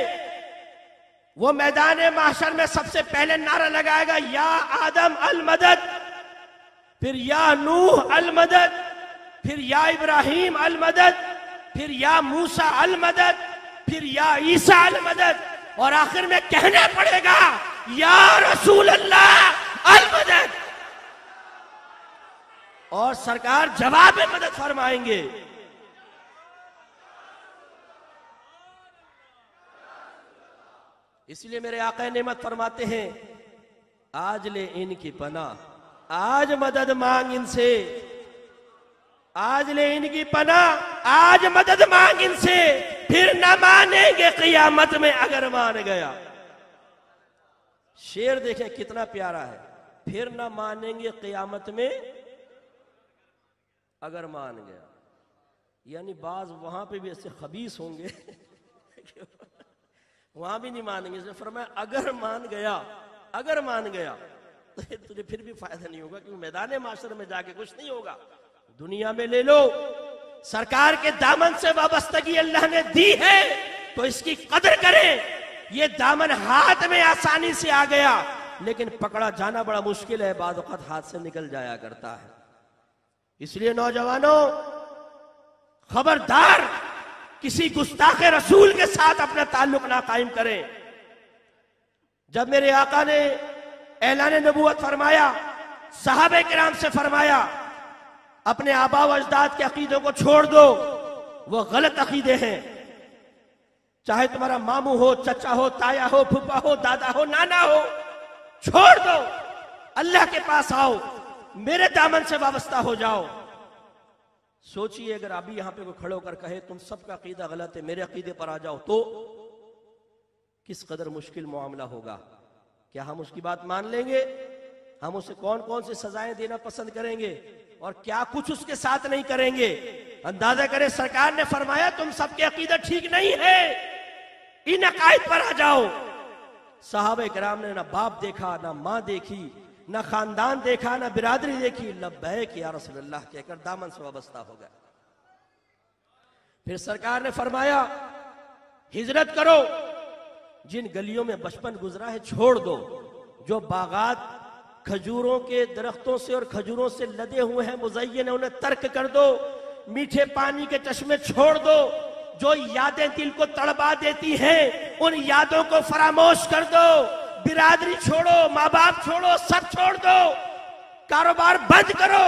वो मैदान महशर में सबसे पहले नारा लगाएगा या आदम अल मदद, फिर या नूह अल मदद, फिर या इब्राहिम अल मदद, फिर या मूसा अल मदद, फिर या ईसा अल मदद, और आखिर में कहना पड़ेगा या रसूल अल्लाह अल मदद। और सरकार जवाब में मदद फरमाएंगे। इसलिए मेरे आका नेमत फरमाते हैं, आज ले इनकी पनाह, आज मदद मांग इनसे, आज ले इनकी पनाह, आज मदद मांग इनसे, फिर न मानेंगे क़यामत में अगर मान गया। शेर देखें कितना प्यारा है, फिर न मानेंगे क़यामत में अगर मान गया। यानी बाज वहां पे भी ऐसे खबीस होंगे वहां भी नहीं मानेंगे। इसलिए फरमाया अगर मान गया, अगर मान गया तो तुझे फिर भी फायदा नहीं होगा, क्योंकि मैदान माशर में जाके कुछ नहीं होगा। दुनिया में ले लो, सरकार के दामन से वाबस्तगी अल्लाह ने दी है तो इसकी कदर करें। ये दामन हाथ में आसानी से आ गया, लेकिन पकड़ा जाना बड़ा मुश्किल है, बाद वक़्त हाथ से निकल जाया करता है। इसलिए नौजवानों, खबरदार किसी गुस्ताख रसूल के साथ अपना ताल्लुक ना कायम करें। जब मेरे आका ने ऐलान नबूवत फरमाया, सहाबे किराम से फरमाया अपने आबा व अजदाद के अकीदों को छोड़ दो, वो गलत अकीदे हैं। चाहे तुम्हारा मामू हो, चचा हो, ताया हो, फूफा हो, दादा हो, नाना हो, छोड़ दो, अल्लाह के पास आओ, मेरे दामन से वाबस्ता हो जाओ। सोचिए अगर अभी यहां पे कोई खड़े होकर कहे तुम सबका अकीदा गलत है, मेरे अकीदे पर आ जाओ, तो किस कदर मुश्किल मामला होगा। क्या हम उसकी बात मान लेंगे? हम उसे कौन कौन सी सजाएं देना पसंद करेंगे और क्या कुछ उसके साथ नहीं करेंगे? अंदाजा करें, सरकार ने फरमाया तुम सबके अकीदत ठीक नहीं है, इन अकायद पर आ जाओ। सहाबा किराम ने ना बाप देखा, ना माँ देखी, ना खानदान देखा, ना बिरादरी देखी, लब्बैक या रसूलल्लाह कहकर दामन से वाबस्ता हो गया। फिर सरकार ने फरमाया हिजरत करो, जिन गलियों में बचपन गुजरा है छोड़ दो, जो बागात खजूरों के दरख्तों से और खजूरों से लदे हुए हैं मुज़य्यन, उन्हें तर्क कर दो, मीठे पानी के चश्मे छोड़ दो, जो यादें दिल को तड़पा देती हैं उन यादों को फरामोश कर दो, बिरादरी छोड़ो, माँ बाप छोड़ो, सब छोड़ दो, कारोबार बंद करो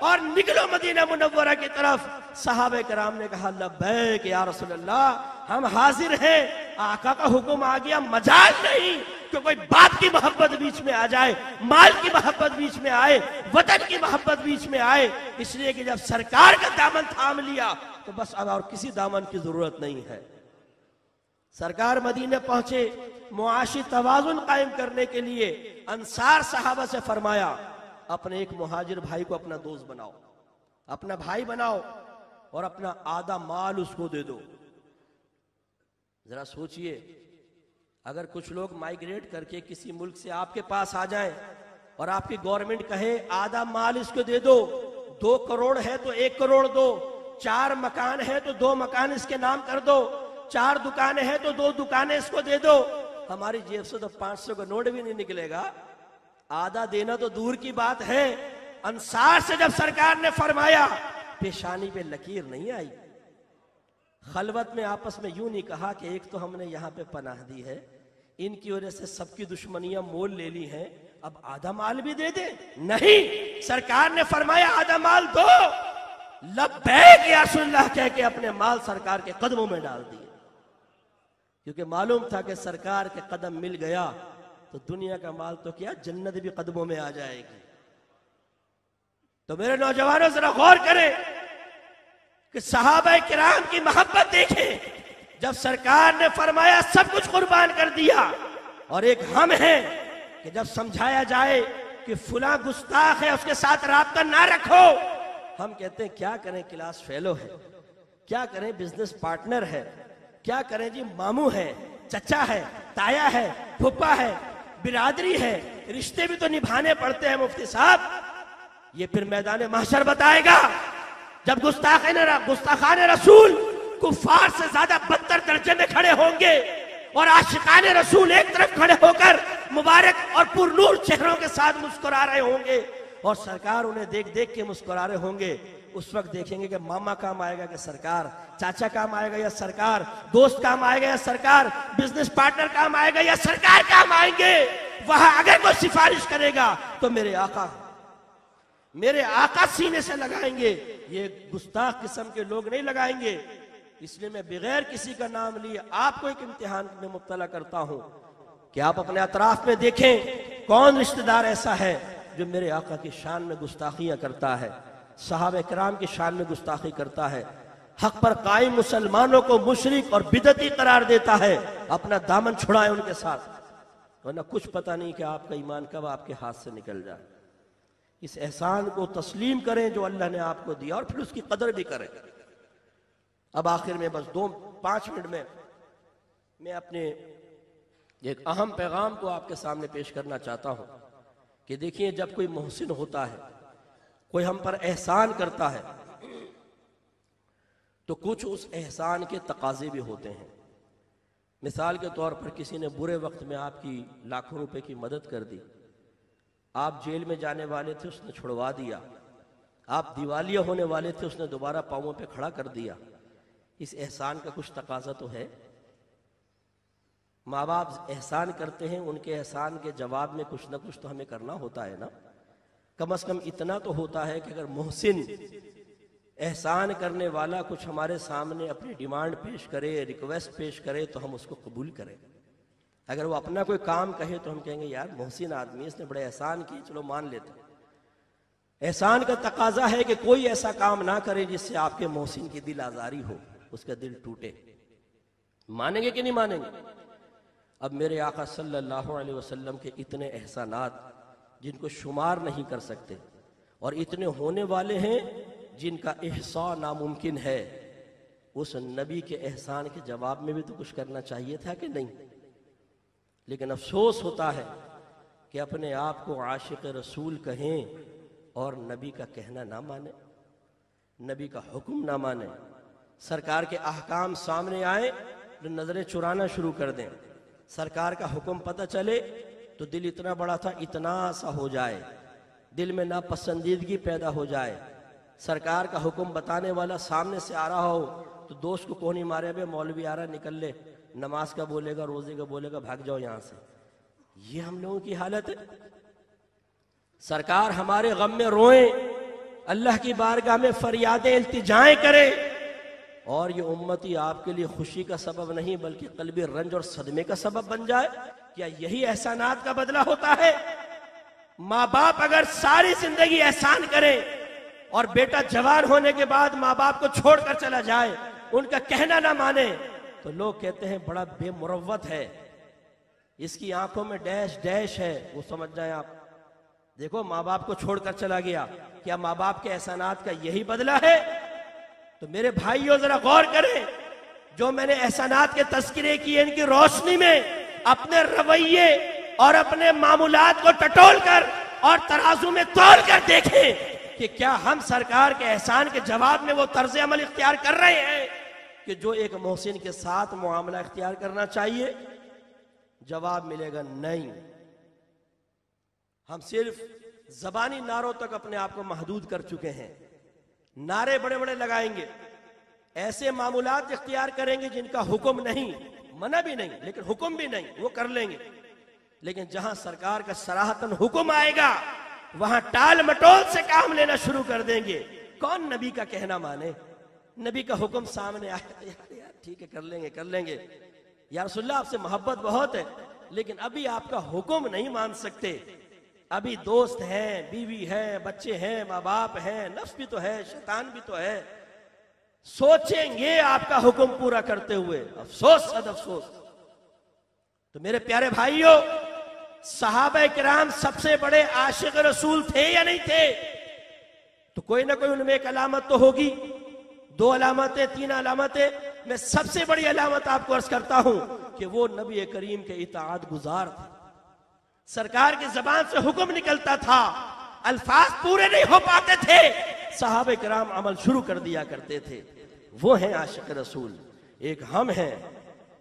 और निकलो मदीना मुनव्वरा की तरफ। सहाबे कराम ने कहा लब्बैक या रसूलल्लाह, हम हाजिर हैं। आका का हुक्म आ गया, मजाल नहीं कि कोई बाप की मोहब्बत बीच में आ जाए, माल की मोहब्बत बीच में आए, वतन की मोहब्बत बीच में आए। इसलिए कि जब सरकार का दामन थाम लिया तो बस अब और किसी दामन की जरूरत नहीं है। सरकार मदीने पहुंचे, मुआशी तवाजुन कायम करने के लिए अंसार सहाबा से फरमाया अपने एक मुहाजिर भाई को अपना दोस्त बनाओ, अपना भाई बनाओ और अपना आधा माल उसको दे दो। जरा सोचिए, अगर कुछ लोग माइग्रेट करके किसी मुल्क से आपके पास आ जाएं और आपकी गवर्नमेंट कहे आधा माल इसको दे दो, 2 करोड़ है तो 1 करोड़ दो, 4 मकान है तो 2 मकान इसके नाम कर दो, 4 दुकानें हैं तो 2 दुकानें इसको दे दो, हमारी जेब से तो 500 का नोट भी नहीं निकलेगा। आधा देना तो दूर की बात है। अंसार से जब सरकार ने फरमाया, पेशानी पे लकीर नहीं आई। खलवत में आपस में यूं नहीं कहा कि एक तो हमने यहां पे पनाह दी है, इनकी वजह से सबकी दुश्मनियां मोल ले ली हैं, अब आधा माल भी दे दे। नहीं, सरकार ने फरमाया आधा माल दो। लब्बैक या रसूलल्लाह कह के अपने माल सरकार के कदमों में डाल दिए, क्योंकि मालूम था कि सरकार के कदम मिल गया तो दुनिया का माल तो क्या, जन्नत भी कदमों में आ जाएगी। तो मेरे नौजवानों जरा गौर करें कि सहाबा किराम की मोहब्बत देखें। जब सरकार ने फरमाया सब कुछ कुर्बान कर दिया, और एक हम हैं कि जब समझाया जाए कि फुला गुस्ताख है उसके साथ राब्ता ना रखो, हम कहते हैं क्या करें, क्लास फेलो है, क्या करें, बिजनेस पार्टनर है, क्या करें जी, मामू है, चचा है, ताया है, फूफा है, बिरादरी है, रिश्ते भी तो निभाने पड़ते हैं मुफ्ती साहब। ये फिर मैदान महशर बताएगा, जब गुस्ताखान रसूल कुफार से ज्यादा बदतर दर्जे में खड़े होंगे और आशिकान रसूल एक तरफ खड़े होकर मुबारक और पुरनूर चेहरों के साथ मुस्कुरा रहे होंगे और सरकार उन्हें देख देख के मुस्कुरा रहे होंगे। उस वक्त देखेंगे कि मामा काम आएगा कि सरकार, चाचा काम आएगा या सरकार, दोस्त काम आएगा या सरकार, बिजनेस पार्टनर काम आएगा या सरकार काम आएंगे। वहां अगर कोई सिफारिश करेगा तो मेरे आका सीने से लगाएंगे, ये गुस्ताख किस्म के लोग नहीं लगाएंगे। इसलिए मैं बगैर किसी का नाम लिए आपको एक इम्तिहान में मुब्तला करता हूं कि आप अपने अतराफ में देखें कौन रिश्तेदार ऐसा है जो मेरे आका की शान में गुस्ताखियां करता है, सहाबा किराम की शान में गुस्ताखी करता है, हक पर कायम मुसलमानों को मुशरिक और बिदती करार देता है। अपना दामन छुड़ाए उनके साथ, वरना कुछ पता नहीं कि आपका ईमान कब आपके हाथ से निकल जाए। इस एहसान को तस्लीम करें जो अल्लाह ने आपको दिया और फिर उसकी कदर भी करें। अब आखिर में बस 2-5 मिनट में मैं अपने एक अहम पैगाम को आपके सामने पेश करना चाहता हूं कि देखिए, जब कोई मोहसिन होता है, कोई हम पर एहसान करता है, तो कुछ उस एहसान के तकाजे भी होते हैं। मिसाल के तौर पर किसी ने बुरे वक्त में आपकी लाखों रुपए की मदद कर दी, आप जेल में जाने वाले थे, उसने छुड़वा दिया, आप दिवालिया होने वाले थे, उसने दोबारा पांवों पे खड़ा कर दिया। इस एहसान का कुछ तकाजा तो है। माँ बाप एहसान करते हैं, उनके एहसान के जवाब में कुछ ना कुछ तो हमें करना होता है ना। कम से कम इतना तो होता है कि अगर मोहसिन एहसान करने वाला कुछ हमारे सामने अपनी डिमांड पेश करे, रिक्वेस्ट पेश करे, तो हम उसको कबूल करें। अगर वो अपना कोई काम कहे तो हम कहेंगे यार मोहसिन आदमी, इसने बड़े एहसान किए, चलो मान लेते। एहसान का तकाजा है कि कोई ऐसा काम ना करे जिससे आपके मोहसिन की दिल आजारी हो, उसका दिल टूटे। मानेंगे कि नहीं मानेंगे? अब मेरे आका सल्लल्लाहु अलैहि वसल्लम के इतने एहसानात जिनको शुमार नहीं कर सकते, और इतने होने वाले हैं जिनका एहसान नामुमकिन है, उस नबी के एहसान के जवाब में भी तो कुछ करना चाहिए था कि नहीं। लेकिन अफसोस होता है कि अपने आप को आशिक रसूल कहें और नबी का कहना ना माने, नबी का हुक्म ना माने, सरकार के अहकाम सामने आए तो नजरें चुराना शुरू कर दें, सरकार का हुक्म पता चले तो दिल इतना बड़ा था इतना सा हो जाए, दिल में नापसंदीदगी पैदा हो जाए, सरकार का हुक्म बताने वाला सामने से आ रहा हो तो दोस्त को कौन ही मारे, बे मौलवी आ रहा निकल ले, नमाज का बोलेगा, रोजे का बोलेगा, भाग जाओ यहां से। ये हम लोगों की हालत है। सरकार हमारे गम में रोए, अल्लाह की बारगाह में फरियादें इल्तिजाएं करे, और ये उम्मती आपके लिए खुशी का सबब नहीं बल्कि कल्बी रंज और सदमे का सबब बन जाए। क्या यही एहसानात का बदला होता है? माँ बाप अगर सारी जिंदगी एहसान करें और बेटा जवान होने के बाद माँ बाप को छोड़कर चला जाए, उनका कहना ना माने, तो लोग कहते हैं बड़ा बेमुरव्वत है, इसकी आंखों में डैश डैश है। वो समझ जाए आप, देखो माँ बाप को छोड़कर चला गया, क्या माँ बाप के एहसानात का यही बदला है? तो मेरे भाइयों जरा गौर करें, जो मैंने एहसानात के तस्करे किए इनकी रोशनी में अपने रवैये और अपने मामूलात को टटोल कर और तराजू में तोल कर देखें कि क्या हम सरकार के एहसान के जवाब में वो तर्ज अमल इख्तियार कर रहे हैं कि जो एक मोहसिन के साथ मुआमला इख्तियार करना चाहिए। जवाब मिलेगा नहीं। हम सिर्फ जबानी नारों तक अपने आप को महदूद कर चुके हैं, नारे बड़े बड़े लगाएंगे, ऐसे मामूलात इख्तियार करेंगे जिनका हुक्म नहीं, मना भी नहीं लेकिन हुक्म भी नहीं, वो कर लेंगे। लेकिन जहां सरकार का सराहतन हुक्म आएगा वहां टाल मटोल से काम लेना शुरू कर देंगे। कौन नबी का कहना माने? नबी का हुक्म सामने आया, यार ठीक है कर लेंगे कर लेंगे, या रसूलल्लाह आपसे मोहब्बत बहुत है लेकिन अभी आपका हुक्म नहीं मान सकते, अभी दोस्त हैं, बीवी है, बच्चे हैं, माँ बाप हैं, नफ्स भी तो है, शैतान भी तो है, सोचेंगे आपका हुक्म पूरा करते हुए। अफसोस सद अफसोस। तो मेरे प्यारे भाइयों, सहाबा किराम सबसे बड़े आशिक रसूल थे या नहीं थे? तो कोई ना कोई उनमें एक अलामत तो होगी, 2 अलामतें, 3 अलामतें। मैं सबसे बड़ी अलामत आपको अर्ज करता हूं कि वो नबी करीम के इताअत गुजार थे। सरकार की जबान से हुक्म निकलता था, अल्फाज पूरे नहीं हो पाते थे, सहाबा किराम अमल शुरू कर दिया करते थे। वो हैं आशिक रसूल। एक हम हैं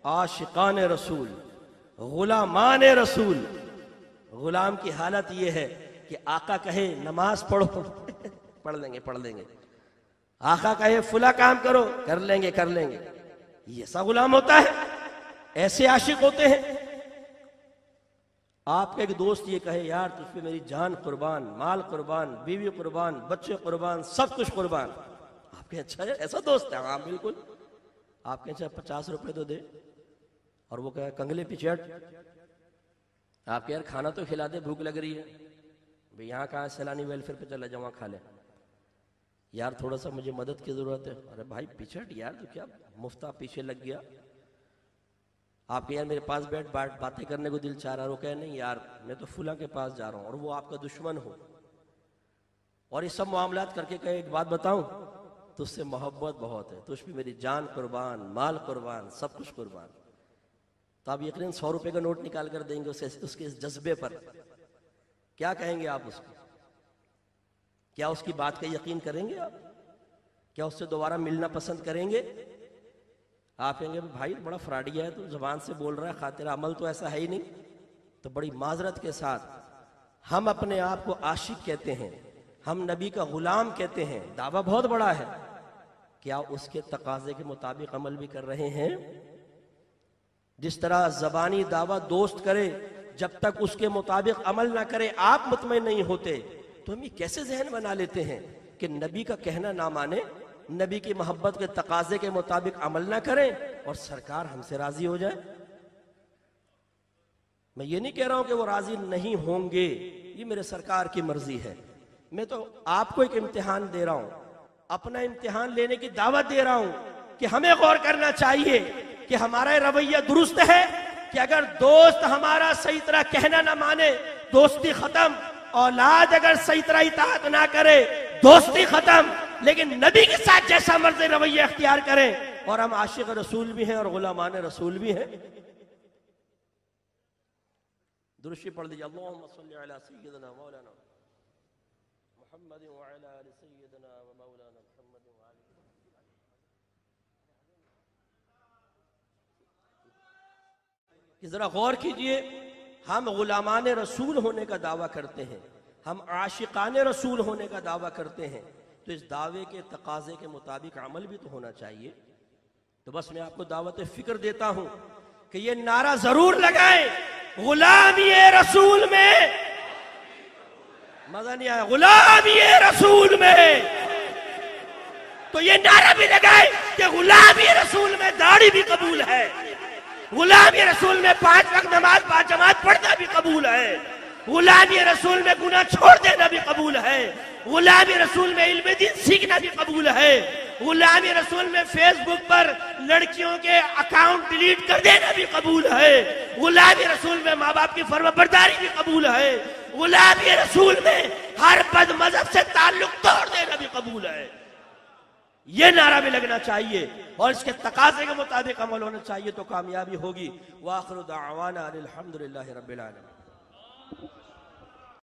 आशिकान रसूल, गुलामान रसूल। गुलाम की हालत यह है कि आका कहे नमाज पढ़ो पढ़ लेंगे, आका कहे फुला काम करो कर लेंगे। ये ऐसा गुलाम होता है? ऐसे आशिक होते हैं? आपका एक दोस्त ये कहे यार तुझ पे मेरी जान कुर्बान, माल कुर्बान, बीवी कुर्बान, बच्चे कुर्बान, सब कुछ कुर्बान। आप कहें अच्छा है, ऐसा दोस्त है? हाँ बिल्कुल। आप कहें अच्छा 50 रुपए तो दे, और वो कहे कंगले पिछड़। आप कह यार खाना तो खिला दे, भूख लग रही है। भाई यहाँ कहाँ सैलानी वेलफेयर पे चला जाओ, वहाँ खा ले। यार थोड़ा सा मुझे मदद की जरूरत है। अरे भाई पिछड़ यार, तो क्या मुफ्ता पीछे लग गया। आपके यार मेरे पास बैठ बातें करने को दिल चाह रहा है। वो कहे नहीं यार मैं तो फुला के पास जा रहा हूँ, और वो आपका दुश्मन हो, और ये सब मामलात करके कहे एक बात बताऊं, तुझसे मोहब्बत बहुत है, तुझ पे मेरी जान कुर्बान, माल कुर्बान, सब कुछ कुर्बान। तो आप यकीनन 100 रुपए का नोट निकाल कर देंगे उसके इस जज्बे पर। क्या कहेंगे आप उसको? क्या उसकी बात का यकीन करेंगे आप? क्या उससे दोबारा मिलना पसंद करेंगे? आप कहेंगे भाई बड़ा फ्रॉडिया है, तो जबान से बोल रहा है, खातिर अमल तो ऐसा है ही नहीं। तो बड़ी माजरत के साथ हम अपने आप को आशिक कहते हैं, हम नबी का गुलाम कहते हैं, दावा बहुत बड़ा है। क्या उसके तकाजे के मुताबिक अमल भी कर रहे हैं? जिस तरह जबानी दावा दोस्त करे, जब तक उसके मुताबिक अमल ना करे आप मुतमईन नहीं होते, तो हम ये कैसे जहन बना लेते हैं कि नबी का कहना ना माने, नबी की मोहब्बत के तकाजे के मुताबिक अमल ना करें और सरकार हमसे राजी हो जाए। मैं ये नहीं कह रहा हूं कि वो राजी नहीं होंगे, ये मेरे सरकार की मर्जी है। मैं तो आपको एक इम्तिहान दे रहा हूं, अपना इम्तिहान लेने की दावत दे रहा हूं कि हमें गौर करना चाहिए कि हमारा रवैया दुरुस्त है या नहीं। हमारा रवैया दुरुस्त है तो सरकार हमसे राजी हो जाए। मैं ये नहीं कह रहा हूं कि वो राजी नहीं होंगे, ये मेरे सरकार की मर्जी है। मैं तो आपको एक इम्तिहान दे रहा हूं, अपना इम्तिहान लेने की दावत दे रहा हूं कि हमें गौर करना चाहिए कि हमारा रवैया दुरुस्त है कि अगर दोस्त हमारा सही तरह कहना ना माने, दोस्ती खत्म। औलाद अगर सही तरह इताअत ना करे, दोस्ती खत्म। लेकिन नबी के साथ जैसा मर्जी रवैया इख्तियार करें, और हम आशिक रसूल भी हैं और गुलामान रसूल भी हैं। दुरूद पढ़ लीजिए, अल्लाहुम्मा सल्ली अला सय्यिदिना मौलाना मुहम्मद व अला आलि सय्यिदिना व मौलाना मुहम्मद व आलि। जरा गौर कीजिए, हम गुलामान रसूल होने का दावा करते हैं, हम आशिकान रसूल होने का दावा करते हैं, तो इस दावे के तकाजे के मुताबिक अमल भी तो होना चाहिए। तो बस मैं आपको दावत फिक्र देता हूं कि ये नारा जरूर लगाएं, गुलामी रसूल में, मजा नहीं आया, गुलामी रसूल में। तो ये नारा भी लगाए कि गुलामी रसूल में दाढ़ी भी कबूल है, गुलामी रसूल में 5 वक्त नमाज 5 जमात पढ़ना भी कबूल है, गुलामी रसूल में गुनाह छोड़ देना भी कबूल है, गुलामी रसूल में इल्म दीन सीखना भी कबूल है, गुलामी रसूल में फेसबुक पर लड़कियों के अकाउंट डिलीट कर देना भी कबूल है, गुलामी रसूल में माँ बाप की फर्माबरदारी भी कबूल है, गुलामी रसूल में हर बद मजहब से ताल्लुक तोड़ देना भी कबूल है। ये नारा भी लगना चाहिए और इसके तकाजे के मुताबिक अमल होना चाहिए, तो कामयाबी होगी। वाखिरु दावाना अनिल हम्दुलिल्लाहि रब्बिल आलमीन।